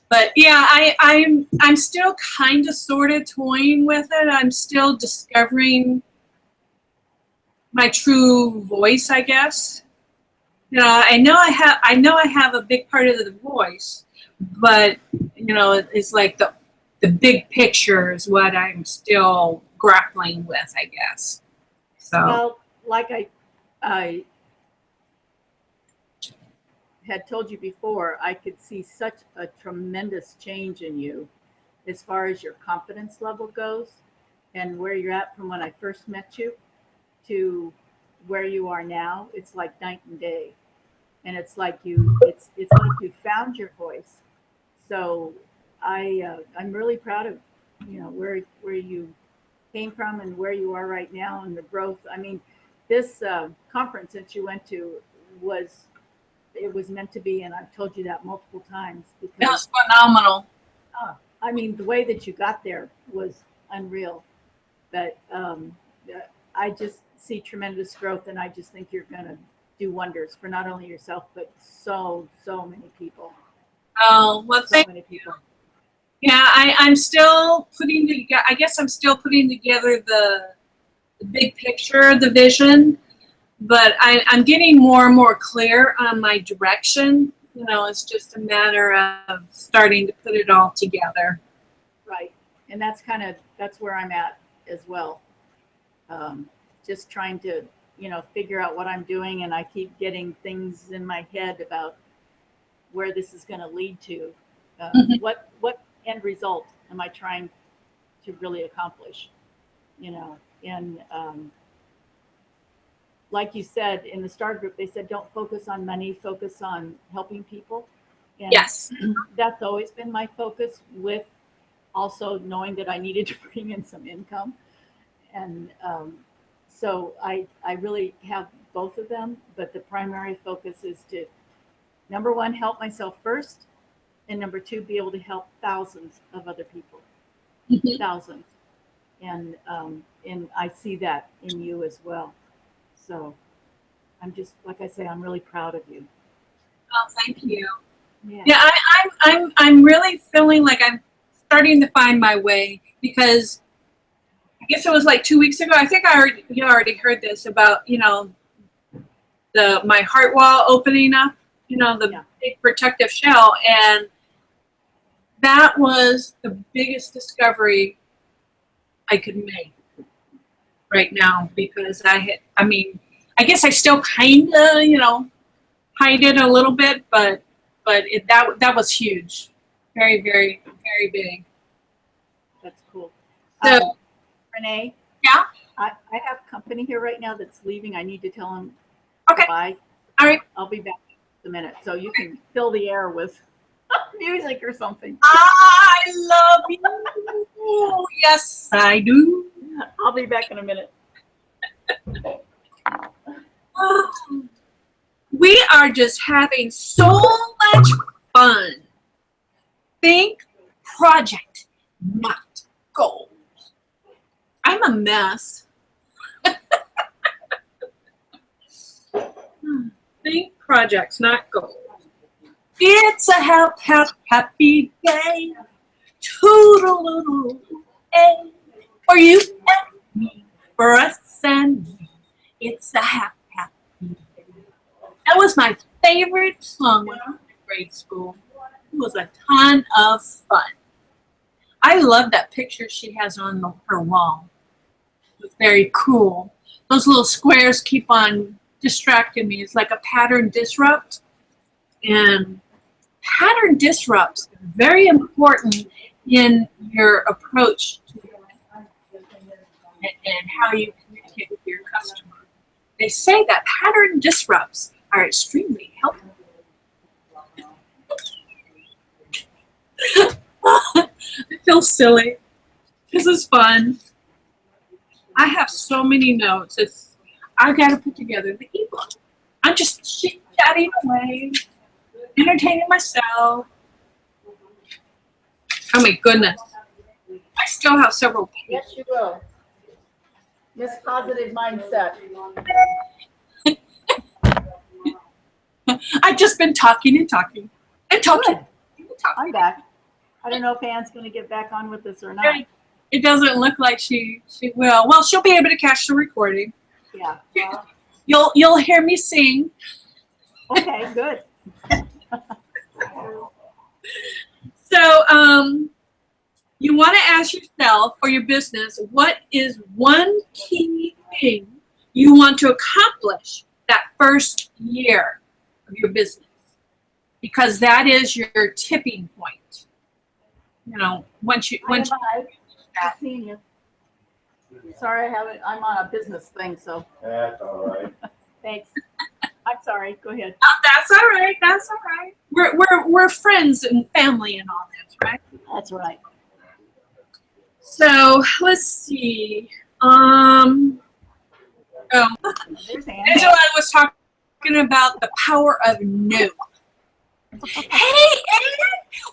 But yeah, I'm still kind of sort of toying with it. I'm still discovering my true voice, I guess. You know, I know I have a big part of the voice, but you know, it's like the big picture is what I'm still grappling with, I guess. So Well, like I had told you before, I could see such a tremendous change in you as far as your confidence level goes, and where you're at from when I first met you to where you are now. It's like night and day. And it's like it's like you found your voice. So I'm really proud of, you know, where you came from and where you are right now, and the growth. I mean, this conference that you went to was meant to be, and I've told you that multiple times, it because was phenomenal. I mean, the way that you got there was unreal. But I just see tremendous growth, and I just think you're going to do wonders for not only yourself, but so many people. Oh, well, So thank many people. Yeah, I'm still putting together. I guess I'm still putting together the big picture, the vision, but I'm getting more and more clear on my direction. You know, it's just a matter of starting to put it all together. Right. And that's where I'm at as well. Just trying to, you know, figure out what I'm doing, and I keep getting things in my head about where this is going to lead to. Mhm. What end result am I trying to really accomplish? You know, and like you said in the STAR group, they said don't focus on money, focus on helping people. And Yes. that's always been my focus, with also knowing that I needed to bring in some income. And so I really have both of them, but the primary focus is to, number one, help myself first, and number two, be able to help thousands of other people, Mhm. thousands. And I see that in you as well. So I'm just, like I say, I'm really proud of you. Oh, thank you. Yeah. Yeah, I'm really feeling like I'm starting to find my way, because I guess it was like 2 weeks ago. I think you already heard this about, you know, my heart wall opening up, you know, the Yeah. big protective shell, and that was the biggest discovery I could make right now, because I mean, I guess I still kind of, you know, hide it a little bit, but that was huge, very, very, very big. That's cool. So Renee, yeah, I have company here right now that's leaving. I need to tell them okay, bye. all right. I'll be back in a minute. So you can fill the air with music or something. I love you. Yes, I do. I'll be back in a minute. We are just having so much fun. Think project, not goal. I'm a mess. Think projects, not goals. It's a happy day. Toodaloo, hey. For you and me, for us and me. It's a happy day. That was my favorite song when I was in grade school. It was a ton of fun. I love that picture she has on her wall. It's very cool. Those little squares keep on distracting me. It's like a pattern disrupt. And pattern disrupts are very important in your approach to and how you communicate with your customer. They say that pattern disrupts are extremely helpful. I feel silly. This is fun. I have so many notes. I've got to put together the ebook. I'm just chit-chatting away, entertaining myself. Oh my goodness. I still have several pages. Yes, you will. Miss Positive Mindset. I've just been talking and talking and talking. I'm back. I don't know if Anne's going to get back on with us or not. It doesn't look like she will. Well, she'll be able to catch the recording. Yeah. You'll hear me sing. Okay, good. So, you want to ask yourself for your business, what is one key thing you want to accomplish that first year of your business? Because that is your tipping point. You know, once you Good seeing you. Sorry, I'm on a business thing, so That's all right. thanks. I'm sorry. Go ahead. Oh, that's all right. That's all right. We're friends and family and all this, right? That's right. So let's see. There's Anne. Angela was talking about the power of no. Hey, Anne,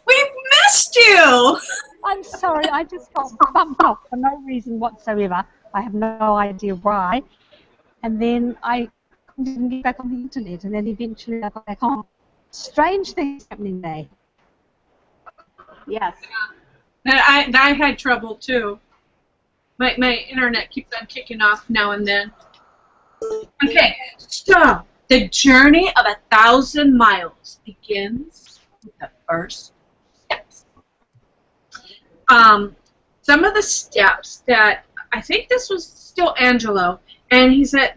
we've missed you. I'm sorry, I just got bumped off for no reason whatsoever. I have no idea why. And then I didn't get back on the internet, and then eventually I got back on. Strange things happening there. Yes. I had trouble too. My internet keeps on kicking off now and then. Okay, so the journey of 1,000 miles begins with the first steps. Some of the steps that I think this was still Angelo, and he said,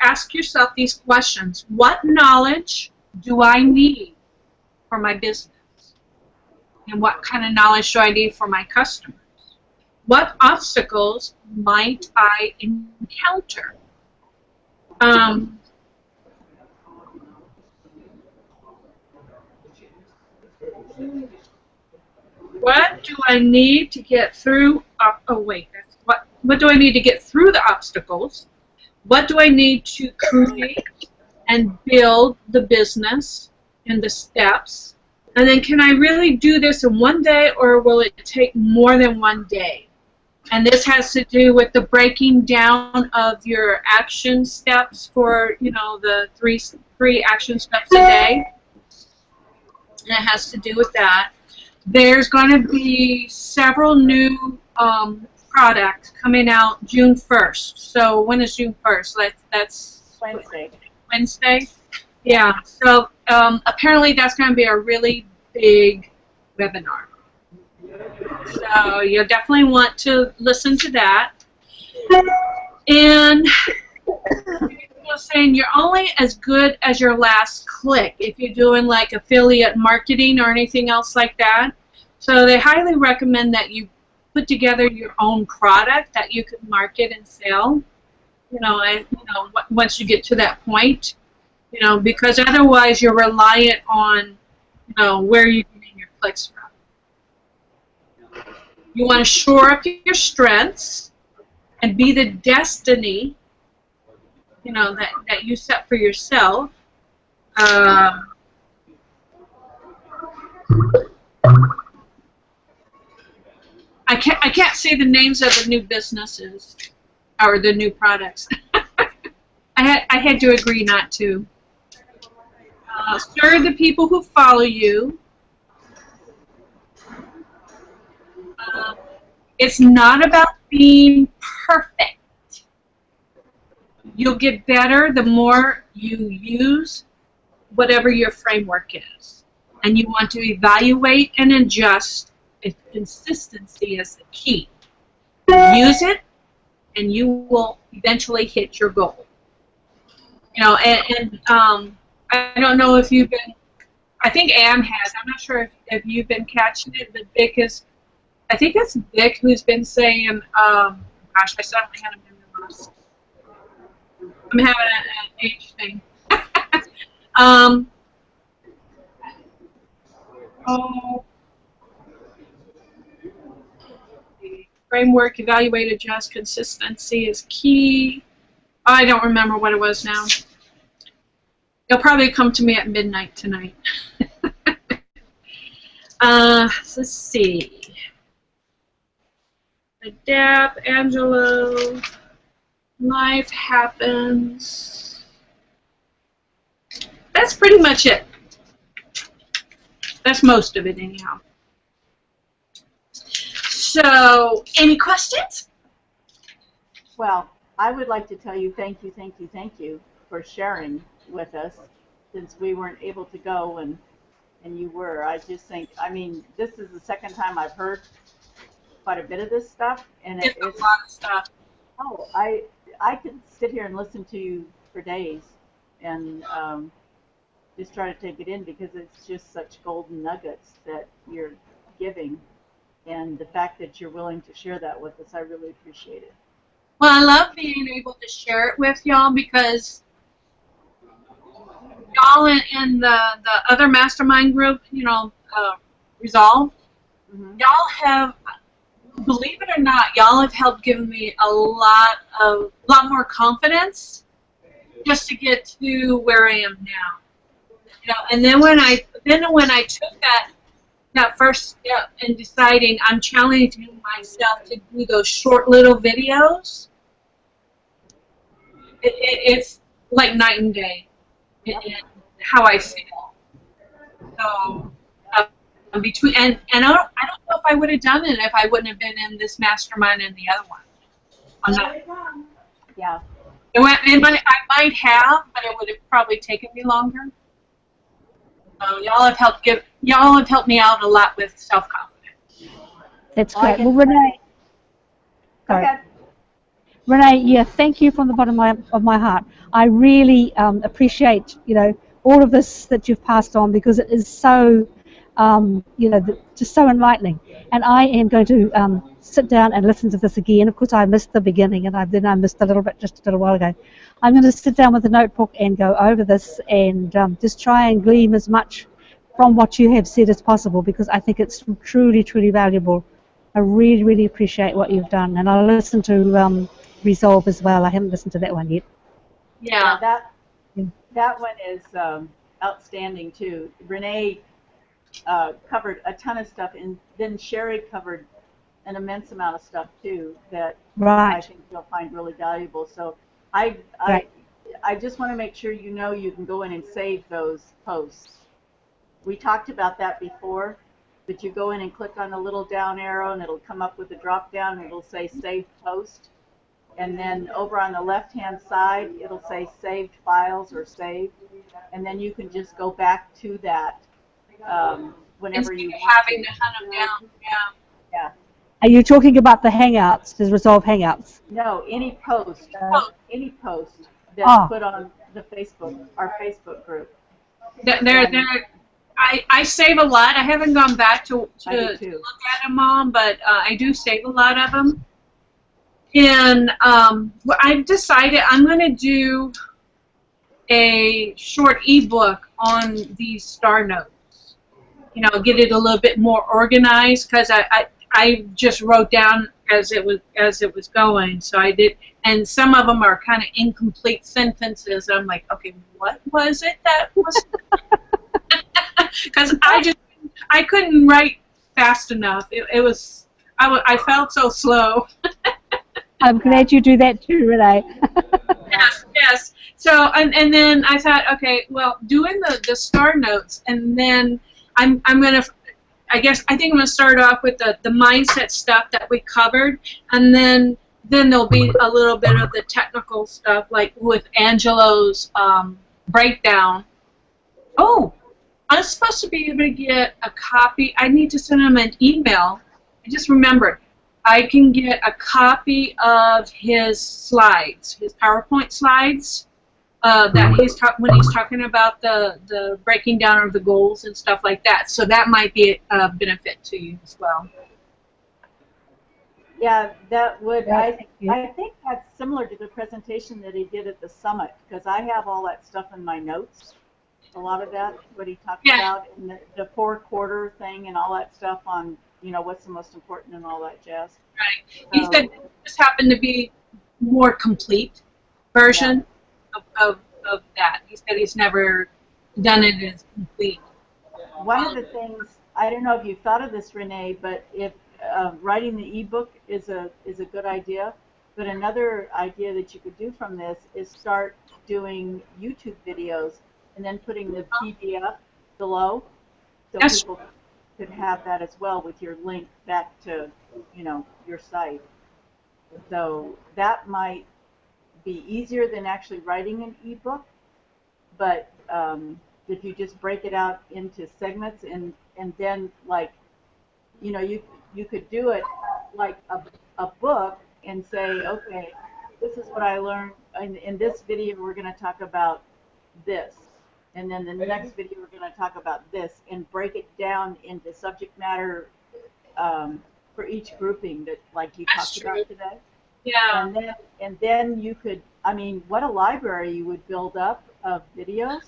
ask yourself these questions. What knowledge do I need for my business? And what kind of knowledge do I need for my customers? What obstacles might I encounter? What do I need to get through? What do I need to get through the obstacles? What do I need to create and build the business and the steps? And then can I really do this in one day, or will it take more than one day? And this has to do with the breaking down of your action steps for, the three action steps a day. And it has to do with that. There's going to be several new products coming out June 1st. So when is June 1st? That's Wednesday. Wednesday? Yeah. So apparently that's going to be a really big webinar. So you'll definitely want to listen to that. And saying you're only as good as your last click if you're doing like affiliate marketing or anything else like that. So they highly recommend that you put together your own product that you can market and sell. Once you get to that point, because otherwise you're reliant on, where you get your clicks from. You want to shore up your strengths and be the destiny, you know, that you set for yourself. I can't say the names of the new businesses or the new products. I had to agree not to. Serve the people who follow you. It's not about being perfect. You'll get better the more you use whatever your framework is. And you want to evaluate and adjust. If consistency is the key. Use it, and you will eventually hit your goal. You know, and I don't know if you've been, I think Ann has, I'm not sure if you've been catching it, but Vic is, I think it's Vic who's been saying, gosh, I suddenly had a memory loss. I'm having an age thing. Framework, evaluate, adjust, consistency is key. I don't remember what it was now. It'll probably come to me at midnight tonight. Let's see. Adapt, Angelo. Life happens. That's pretty much it. That's most of it anyhow. So, any questions? Well, I would like to tell you thank you for sharing with us, since we weren't able to go and you were. I just think, I mean, this is the second time I've heard quite a bit of this stuff, and It's a lot of stuff. Oh, I could sit here and listen to you for days and just try to take it in, because it's just such golden nuggets that you're giving. And the fact that you're willing to share that with us, I really appreciate it. Well, I love being able to share it with y'all, because y'all in the other mastermind group, you know, Resolve, y'all have, believe it or not, y'all have helped give me a lot more confidence just to get to where I am now. You know, and then when I took that first step in deciding I'm challenging myself to do those short little videos, it's like night and day in how I feel. So between and I don't know if I would have done it if I wouldn't have been in this mastermind and the other one. I'm not. Yeah. I might have, but it would have probably taken me longer. Y'all have helped me out a lot with self-confidence. That's great. Well, Renee. Sorry. Okay. Renee, yeah, thank you from the bottom of my heart. I really appreciate, you know, all of this that you've passed on, because it is so, you know, just so enlightening. And I am going to sit down and listen to this again. Of course, I missed the beginning, and then I missed a little bit just a little while ago. I'm going to sit down with a notebook and go over this and just try and glean as much from what you have said as possible, because I think it's truly, truly valuable. I really, really appreciate what you've done. And I'll listen to Resolve as well. I haven't listened to that one yet. Yeah, that one is outstanding too. Renee covered a ton of stuff, and then Sherry covered an immense amount of stuff too that I think you'll find really valuable. So I just want to make sure you know you can go in and save those posts. We talked about that before, but you go in and click on the little down arrow, and it'll come up with a drop down, and it'll say Save Post. And then over on the left-hand side, it'll say Saved Files or Saved. And then you can just go back to that whenever you want. Having to hunt them down. Yeah. Are you talking about the Hangouts, the Resolve Hangouts? No, any post that's put on the our Facebook group. I save a lot. I haven't gone back to look at them all, but I do save a lot of them. And I've decided I'm going to do a short ebook on these star notes. You know, get it a little bit more organized, because I just wrote down as it was going. So I did, and some of them are kind of incomplete sentences. I'm like, okay, what was it that was? Because I couldn't write fast enough. It was I felt so slow. I'm glad you do that too, Renee. Yes, yes. So and then I thought, okay, well, doing the star notes, and then I'm gonna. I think I'm gonna start off with the mindset stuff that we covered, and then there'll be a little bit of the technical stuff, like with Angelo's breakdown. Oh, I'm supposed to be able to get a copy. I need to send him an email. I just remembered. I can get a copy of his slides, his PowerPoint slides, that when he's talking about the breaking down of the goals and stuff like that. So that might be a benefit to you as well. Yeah, that would. Yeah, I think that's similar to the presentation that he did at the summit, because I have all that stuff in my notes. A lot of that, what he talked about, and the 4-quarter thing and all that stuff on, what's the most important and all that jazz. Right. He said this happened to be more complete version of that. He said he's never done it as complete. One of the things, I don't know if you've thought of this, Renee, but if writing the ebook is a good idea, but another idea that you could do from this is start doing YouTube videos and then putting the PDF below, so people could have that as well with your link back to, your site. So that might be easier than actually writing an ebook, but if you just break it out into segments and then, like, you could do it like a book and say, okay, this is what I learned in this video. We're going to talk about this, and then the next video we're going to talk about this, and break it down into subject matter for each grouping that, like you talked about today. Yeah. And then you could, I mean, what a library you would build up of videos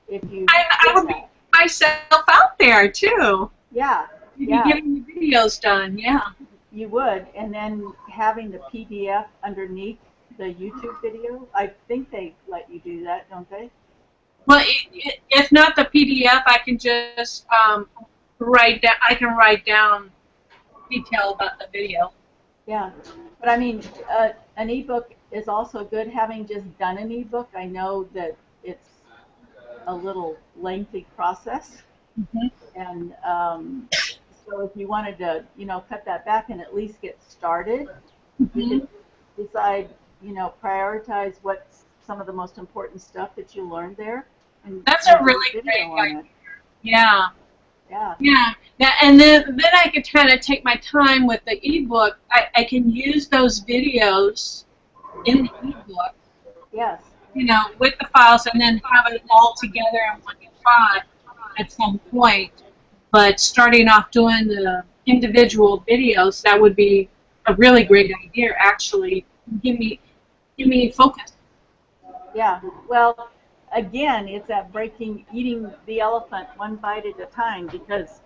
if you. I would be myself out there too. Yeah. You'd be getting the videos done. Yeah. You would, and then having the PDF underneath the YouTube video. I think they let you do that, don't they? Well, if not the PDF, I can just write down. I can write down detail about the video. Yeah, but I mean, an ebook is also good. Having just done an ebook, I know that it's a little lengthy process, and so if you wanted to, cut that back and at least get started, you could decide, prioritize what's some of the most important stuff that you learned there. And that's a really great idea. Yeah. Yeah. And then I could kind of take my time with the ebook. I can use those videos in the ebook. Yes. With the files, and then have it all together in one spot at some point. But starting off doing the individual videos, that would be a really great idea. Actually, give me focus. Yeah. Well, again, it's that eating the elephant one bite at a time, because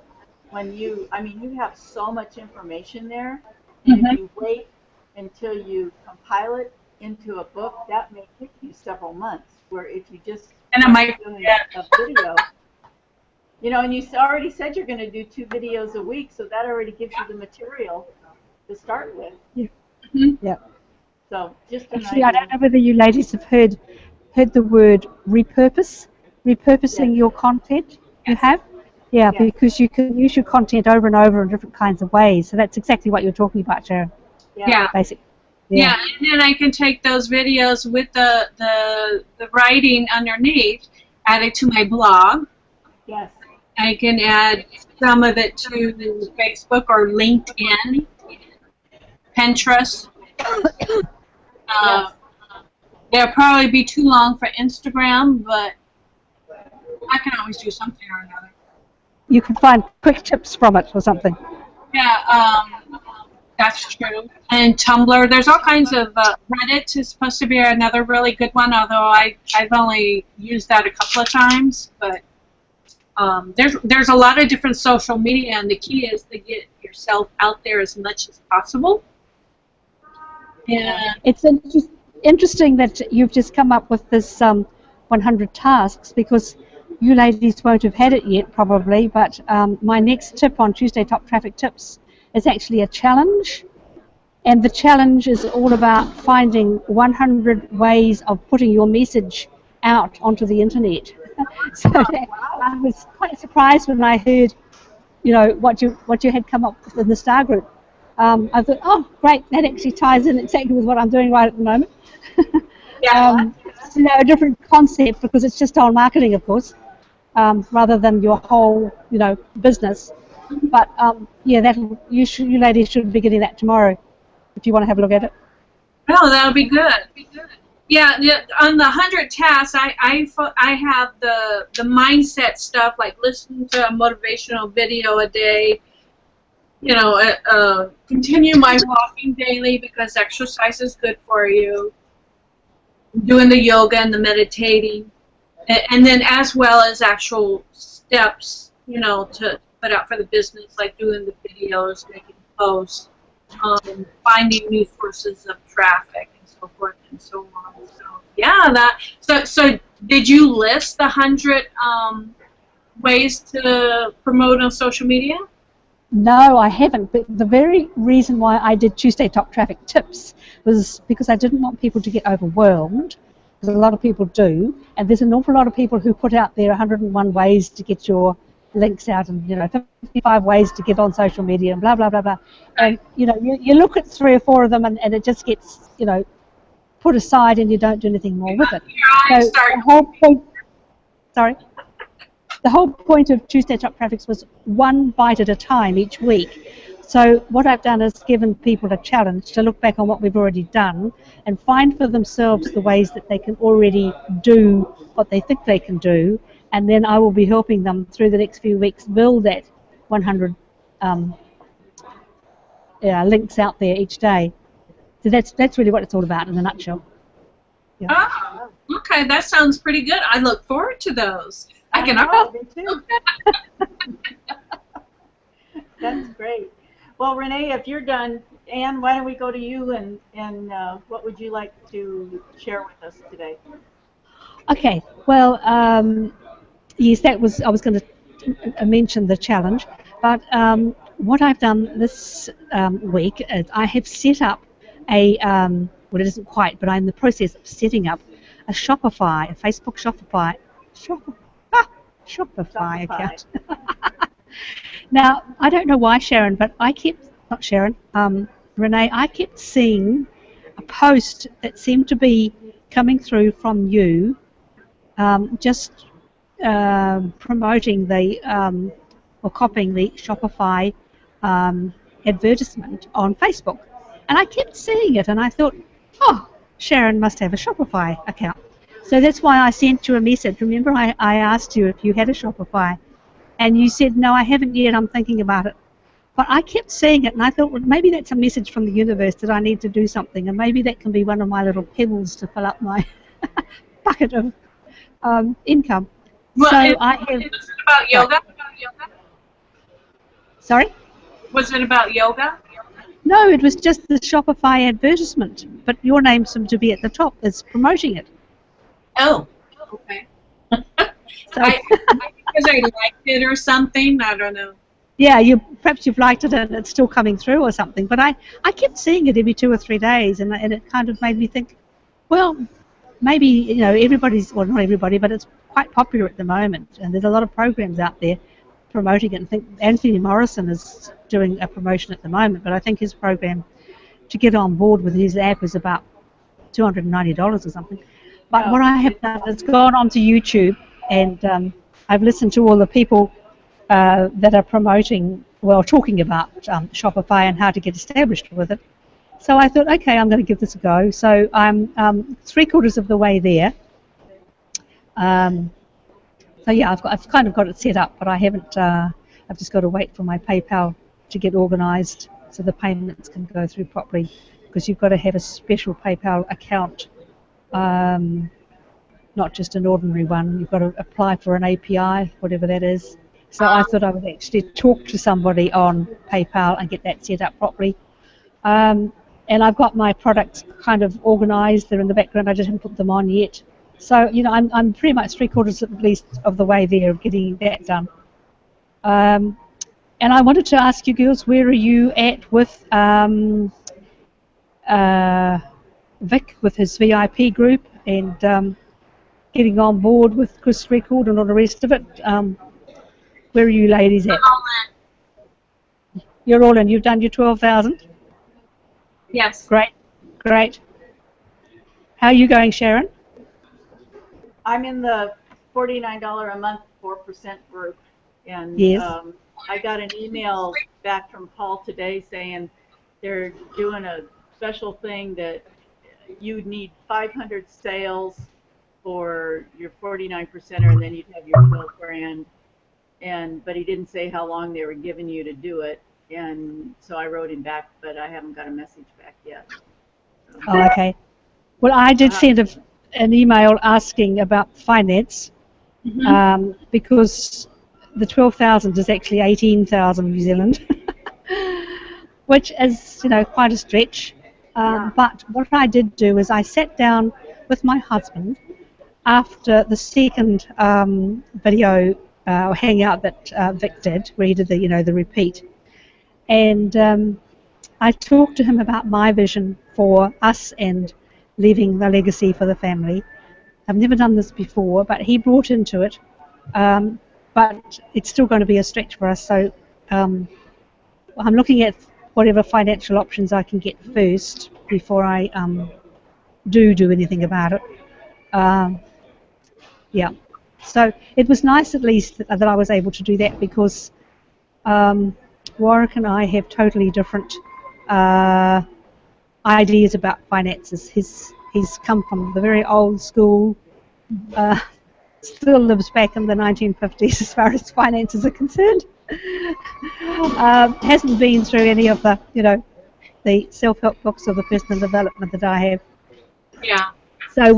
when you have so much information there, and if you wait until you compile it into a book, that may take you several months, where if you just doing a video, and you already said you're going to do 2 videos a week, so that already gives you the material to start with. Yeah. So just an Actually, idea. I don't know whether you ladies have heard the word repurposing your content. You have? Yeah, because you can use your content over and over in different kinds of ways. So that's exactly what you're talking about, Sharon. Yeah. Basically. Yeah, and then I can take those videos with the writing underneath, add it to my blog. Yes. I can add some of it to Facebook or LinkedIn, Pinterest. They'll probably be too long for Instagram, but I can always do something or another. You can find quick tips from it or something. Yeah, that's true. And Tumblr, there's all kinds of, Reddit is supposed to be another really good one, although I've only used that a couple of times, but there's a lot of different social media, and the key is to get yourself out there as much as possible. Yeah. It's interesting that you've just come up with this 100 tasks, because you ladies won't have had it yet probably, but my next tip on Tuesday Top Traffic Tips is actually a challenge. And the challenge is all about finding 100 ways of putting your message out onto the internet. So I was quite surprised when I heard, what you had come up with in the Star Group. I thought, oh, great, that actually ties in exactly with what I'm doing right at the moment. Yeah. It's, a different concept because it's just on marketing, of course, rather than your whole, business. But yeah, you ladies should be getting that tomorrow if you want to have a look at it. Oh, that'll be good. Yeah, on the 100 tasks, I have the mindset stuff, like listen to a motivational video a day. Continue my walking daily because exercise is good for you. Doing the yoga and the meditating, and then as well as actual steps, to put out for the business, like doing the videos, making posts, finding new sources of traffic, and so forth and so on. So yeah, so did you list the 100 ways to promote on social media? No, I haven't. But the very reason why I did Tuesday Top Traffic Tips was because I didn't want people to get overwhelmed, because a lot of people do. And there's an awful lot of people who put out there 101 ways to get your links out, and 55 ways to get on social media, and blah blah blah blah. And you look at 3 or 4 of them, and it just gets put aside, and you don't do anything more with it. So the whole point. Sorry. The whole point of Tuesday Top Traffics was one bite at a time each week. So what I've done is given people a challenge to look back on what we've already done and find for themselves the ways that they can already do what they think they can do, and then I will be helping them through the next few weeks build that 100 links out there each day. So that's really what it's all about in a nutshell. Yeah. Oh, okay, that sounds pretty good. I look forward to those. I can. Me too. That's great. Well, Renee, if you're done, Anne, why don't we go to you, and what would you like to share with us today? Okay. Well, yes, I was going to mention the challenge, but what I've done this week is I have set up well, it isn't quite, but I'm in the process of setting up a Shopify, a Facebook Shopify account. Now, I don't know why, Sharon, but Renee, I kept seeing a post that seemed to be coming through from you, just promoting or copying the Shopify advertisement on Facebook. And I kept seeing it, and I thought, oh, Sharon must have a Shopify account. So that's why I sent you a message. Remember, I asked you if you had a Shopify, and you said, no, I haven't yet, I'm thinking about it. But I kept seeing it, and I thought, well, maybe that's a message from the universe that I need to do something, and maybe that can be one of my little pebbles to fill up my bucket of income. Well, so I have. Was it about yoga? Sorry? Was it about yoga? No, it was just the Shopify advertisement, but your name seemed to be at the top as promoting it. Oh, okay. So, Because I liked it or something, I don't know. yeah, perhaps you've liked it and it's still coming through or something, but I kept seeing it every 2 or 3 days, and it kind of made me think, well, maybe, everybody's, well, not everybody, but it's quite popular at the moment, and there's a lot of programs out there promoting it. I think Anthony Morrison is doing a promotion at the moment, but I think his program to get on board with his app is about $290 or something. But what I have done is gone onto YouTube, and I've listened to all the people that are talking about Shopify and how to get established with it. So I thought, okay, I'm going to give this a go. So I'm 3/4 of the way there. So yeah, I've kind of got it set up, but I haven't. I've just got to wait for my PayPal to get organised so the payments can go through properly, because you've got to have a special PayPal account, not just an ordinary one. You've got to apply for an API, whatever that is. So I thought I would actually talk to somebody on PayPal and get that set up properly. And and I've got my products kind of organised. They're in the background. I just haven't put them on yet. So I'm pretty much 3/4 at least of the way there of getting that done. And I wanted to ask you girls, where are you at with Vic with his VIP group and getting on board with Chris Record and all the rest of it? Where are you ladies at? You're all in. You've done your 12,000? Yes. Great, great. How are you going, Sharon? I'm in the $49 a month 4% group, and Yes. I got an email back from Paul today saying they're doing a special thing that you need 500 sales for your 49%er, and then you'd have your 12 grand. But he didn't say how long they were giving you to do it, and so I wrote him back, but I haven't got a message back yet. So. Oh, okay. Well, I did send an email asking about finance, because the 12,000 is actually 18,000 New Zealand, which is, quite a stretch. But what I did do is I sat down with my husband after the second video hangout that Vic did, where he did the repeat, and I talked to him about my vision for us and leaving the legacy for the family. I've never done this before, but he brought into it. But it's still going to be a stretch for us, so I'm looking at whatever financial options I can get first before I do anything about it. Yeah. So it was nice at least that I was able to do that, because Warwick and I have totally different ideas about finances. He's come from the very old school, still lives back in the 1950s as far as finances are concerned. Hasn't been through any of the, the self-help books or the personal development that I have. Yeah. So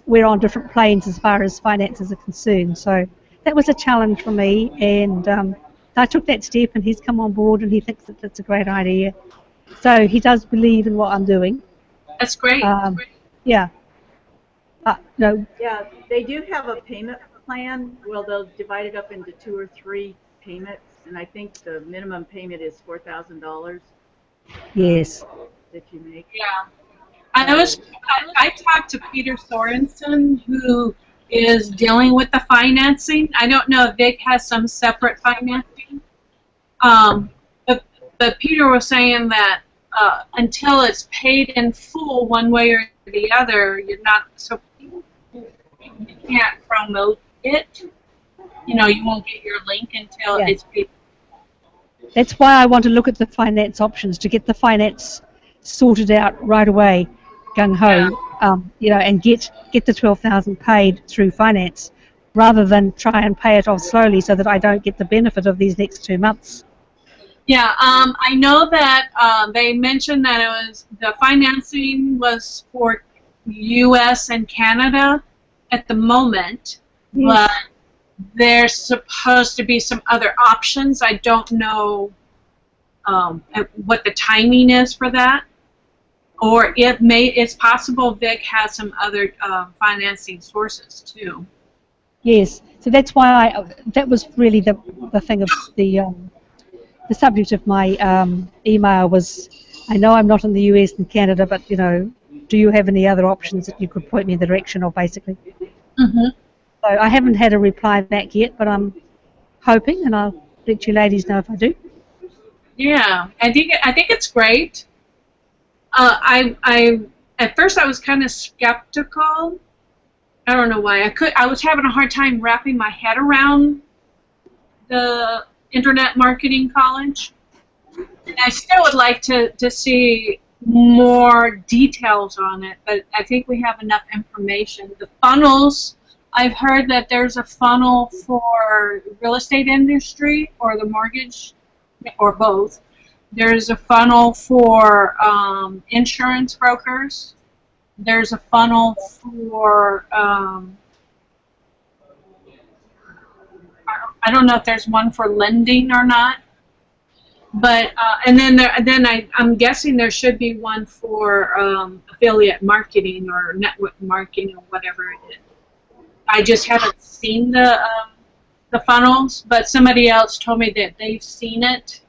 we're on different planes as far as finances are concerned. So that was a challenge for me, and I took that step, and he's come on board, and he thinks that it's a great idea. So he does believe in what I'm doing. That's great. Yeah. No. Yeah, they do have a payment plan. Well, they'll divide it up into 2 or 3 payments, and I think the minimum payment is $4,000. Yes. That you make. Yeah. I talked to Peter Sorensen, who is dealing with the financing. I don't know if Vic has some separate financing. But Peter was saying that until it's paid in full one way or the other, you can't promote it. You won't get your link until it's paid. That's why I want to look at the finance options, to get the finance sorted out right away, gung ho, and get the 12,000 paid through finance, rather than try and pay it off slowly so that I don't get the benefit of these next 2 months. Yeah, I know that they mentioned that it was the financing was for U.S. and Canada at the moment, but there's supposed to be some other options. I don't know what the timing is for that, or it's possible Vic has some other financing sources too. Yes, so that's why that was really the thing of the subject of my email was, I know I'm not in the US and Canada, but do you have any other options that you could point me in the direction of, basically? Mm-hmm. So I haven't had a reply back yet, but I'm hoping, and I'll let you ladies know if I do. Yeah, I think it's great. I at first I was kind of skeptical. I don't know why. I was having a hard time wrapping my head around the Internet Marketing College, and I still would like to see more details on it, but I think we have enough information. The funnels, I've heard that there's a funnel for real estate industry or the mortgage, or both. There's a funnel for insurance brokers. There's a funnel for I don't know if there's one for lending or not. But and then I'm guessing there should be one for affiliate marketing or network marketing or whatever it is. I just haven't seen the funnels, but somebody else told me that they've seen it,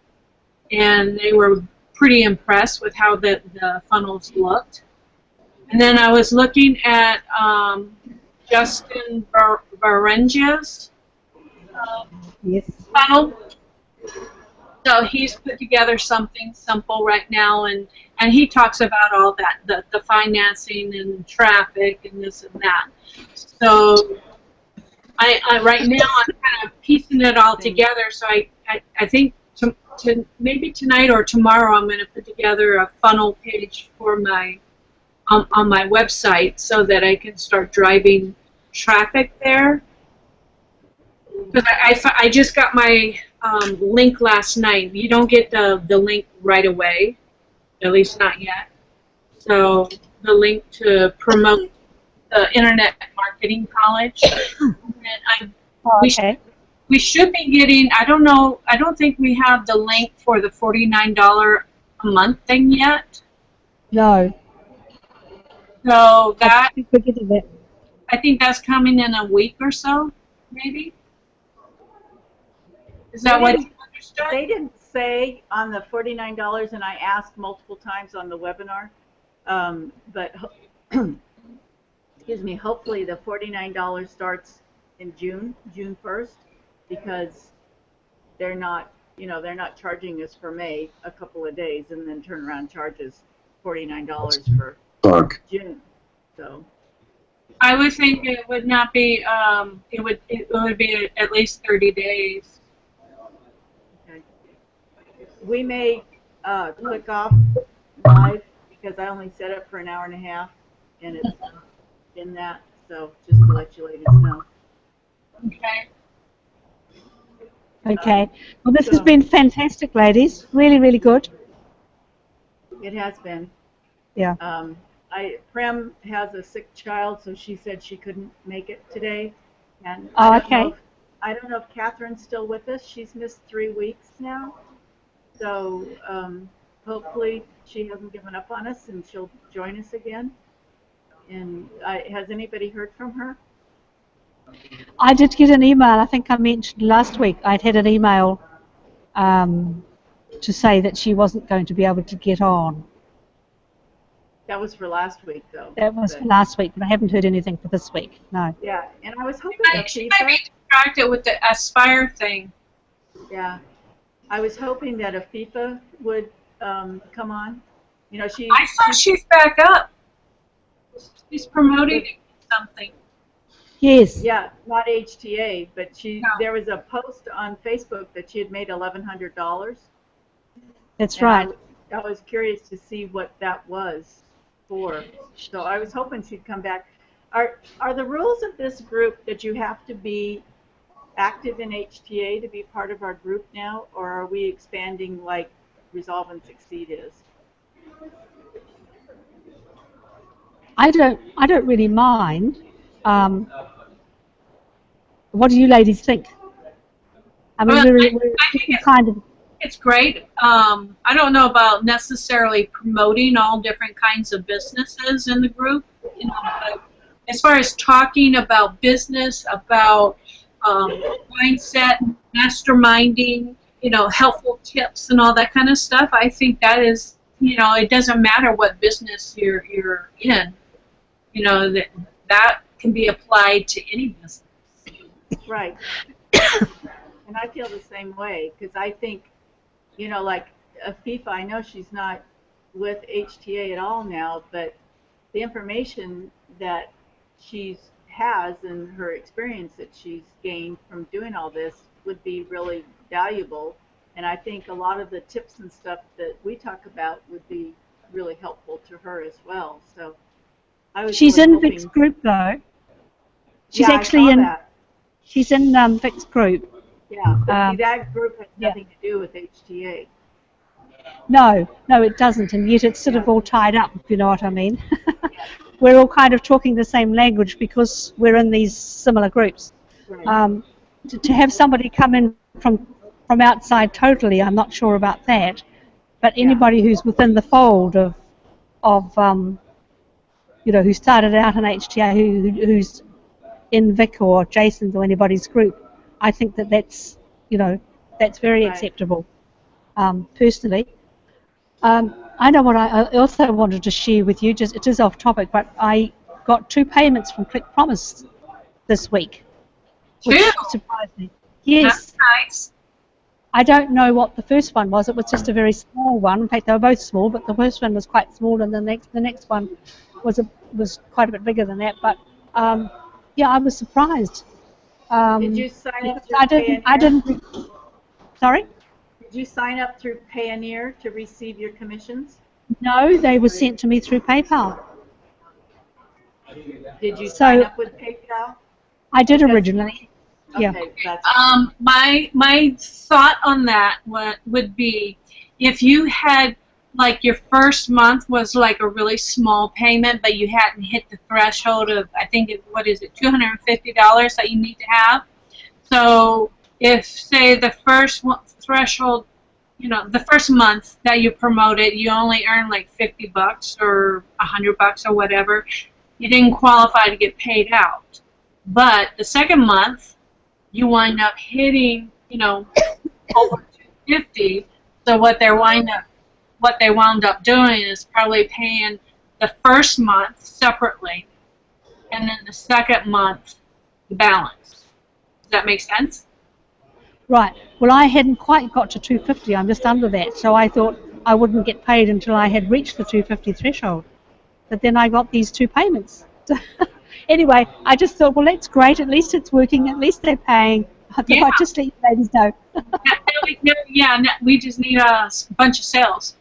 and they were pretty impressed with how the funnels looked. And then I was looking at Justin Berengia's Yes. funnel. So he's put together something simple right now, and he talks about all that, the financing and traffic and this and that. So I right now I'm kind of piecing it all together. So I think to maybe tonight or tomorrow I'm going to put together a funnel page for my on my website so that I can start driving traffic there. Because I just got my link last night. You don't get the link right away, at least not yet. So the link to promote the Internet Marketing College. And we should be getting, I don't know, I don't think we have the link for the $49 a month thing yet. No. So that, I think we're getting it. I think that's coming in a week or so, maybe. Is that what you understood? They didn't say on the $49, and I asked multiple times on the webinar, but excuse me, hopefully the $49 starts in June 1st, because they're not, they're not charging us for May a couple of days and then turn around and charges $49 for June. So I would think it would not be, it would be at least 30 days. okay. We may click off live because I only set up for an hour and a half, and it's in that, so just to let you ladies know. Okay. Okay. Well, this has been fantastic, ladies. Really, really good. It has been. Yeah. Prem has a sick child, so she said she couldn't make it today. And Oh, okay. I don't know if Catherine's still with us. She's missed 3 weeks now. So hopefully she hasn't given up on us and she'll join us again. And has anybody heard from her? I did get an email. I think I mentioned last week I'd had an email to say that she wasn't going to be able to get on. That was for last week, though. That was for last week, but I haven't heard anything for this week. No. Yeah, and I was hoping She might be distracted with the Aspire thing. Yeah, I was hoping that Afifa would come on. I thought she's back up. She's promoting something. Yes. Yeah, not HTA, but No. there was a post on Facebook that she had made $1,100. That's right. I was curious to see what that was for. So I was hoping she'd come back. Are the rules of this group that you have to be active in HTA to be part of our group now, or are we expanding like Resolve and Succeed is? I don't really mind. What do you ladies think? I mean, Well, we're I think kind of. it's great. I don't know about necessarily promoting all different kinds of businesses in the group, but as far as talking about business, about mindset, masterminding, helpful tips and all that kind of stuff, I think that is, it doesn't matter what business you're in, that can be applied to any business. Right. And I feel the same way, because I think, like Afifa, I know she's not with HTA at all now, but the information that she has and her experience that she's gained from doing all this would be really valuable. And I think a lot of the tips and stuff that we talk about would be really helpful to her as well. So I was She's really in hoping, Vic's group though. She's yeah, actually I saw in. that. She's in Vic's group. Yeah, but see, Um, that group has yeah. nothing to do with HTA. No, it doesn't, and yet it's sort of all tied up, if you know what I mean. We're all kind of talking the same language because we're in these similar groups. Right. To have somebody come in from from outside totally, I'm not sure about that. But Yeah. anybody who's within the fold of who started out in HTA, who's in Vic or Jason's or anybody's group, I think that's very Right. acceptable, personally. I know what I also wanted to share with you, just it is off topic, but I got 2 payments from Click Promise this week, which Two. surprised me. That's Yes, nice. I don't know what the first one was. It was just a very small one. In fact, they were both small, but the first one was quite small, and the next one was quite a bit bigger than that. But yeah, I was surprised. Did you sign Because up through I Payoneer? didn't. Sorry. Did you sign up through Payoneer to receive your commissions? No, they were sent to me through PayPal. Did you sign So up with PayPal? I did Because- originally. Yeah. Okay, that's My thought on that would be, if you had, like, your first month was like a really small payment, but you hadn't hit the threshold of, I think what is it, $250 that you need to have. So if, say, the first threshold, the first month that you promoted, you only earned like $50 or $100 or whatever, you didn't qualify to get paid out. But the second month, you wind up hitting, over 250. So what they wound up doing is probably paying the first month separately, and then the second month the balance. Does that make sense? Right. Well, I hadn't quite got to 250. I'm just under that. So I thought I wouldn't get paid until I had reached the 250 threshold. But then I got these 2 payments. Anyway, I just thought, well, that's great. At least it's working. At least they're paying. I thought Yeah. I'd just let you ladies know. We just need a bunch of sales.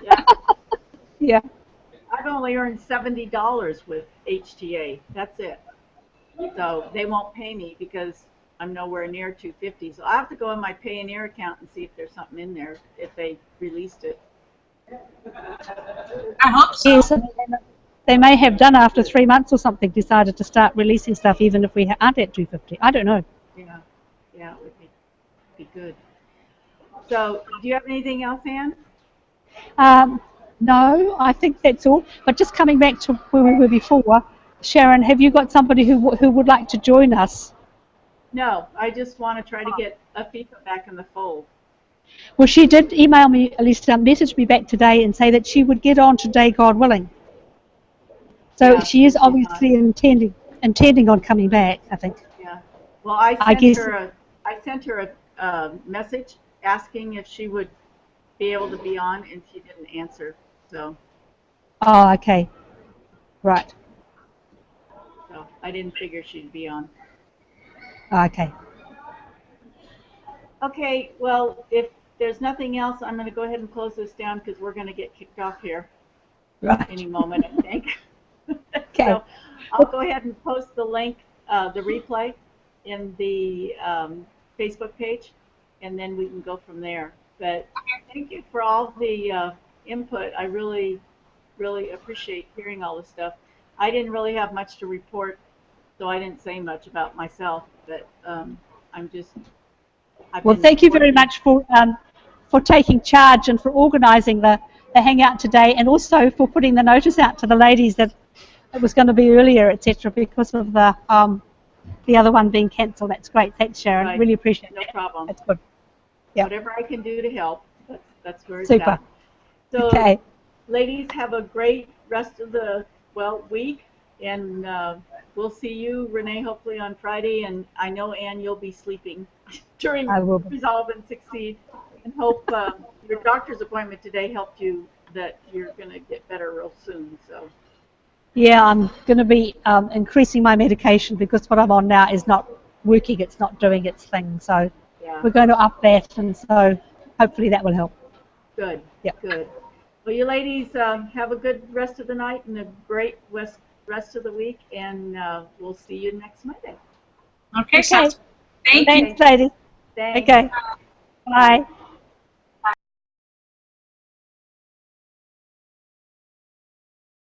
yeah. Yeah. I've only earned $70 with HTA. That's it. So they won't pay me because I'm nowhere near 250. So I have to go in my Payoneer account and see if there's something in there if they released it. I hope so. Yes. They may have done after 3 months or something, decided to start releasing stuff even if we aren't at 250. I don't know. Yeah, yeah, it would be good. So, do you have anything else, Anne? No, I think that's all. But just coming back to where we were before, Sharon, have you got somebody who would like to join us? No, I just want to try to get a FIFA back in the fold. Well, she did email me, at least message me back today and say that she would get on today, God willing. So Yeah, she is she's on. obviously intending on coming back, I think. Yeah. Well, I sent her a message asking if she would be able to be on, and she didn't answer. So Oh, okay. Right. I didn't figure she'd be on. Okay. Okay. Well, if there's nothing else, I'm going to go ahead and close this down because we're going to get kicked off here Right. any moment, I think. Okay. So I'll go ahead and post the link, the replay, in the Facebook page, and then we can go from there. But thank you for all the input. I really, really appreciate hearing all this stuff. I didn't really have much to report, so I didn't say much about myself. But I'm just. Well, thank you very much for taking charge and for organising the hangout today, and also for putting the notice out to the ladies that it was going to be earlier, etc., because of the other one being cancelled. That's great. Thanks, Sharon. Right. Really appreciate it. No problem. That's good. Yeah. Whatever I can do to help, that's where it's Super. at. So, Okay. ladies, have a great rest of the week, and we'll see you, Renee, hopefully on Friday. And I know, Anne, you'll be sleeping during I will be. Resolve and Succeed, and hope your doctor's appointment today helped you, that you're going to get better real soon. So. Yeah, I'm going to be increasing my medication because what I'm on now is not working. It's not doing its thing. So Yeah. we're going to up that, and so hopefully that will help. Good. Yep. Good. Well, you ladies have a good rest of the night and a great rest of the week, and we'll see you next Monday. Okay. So thank you. Thanks, ladies. Thanks. Okay. Bye.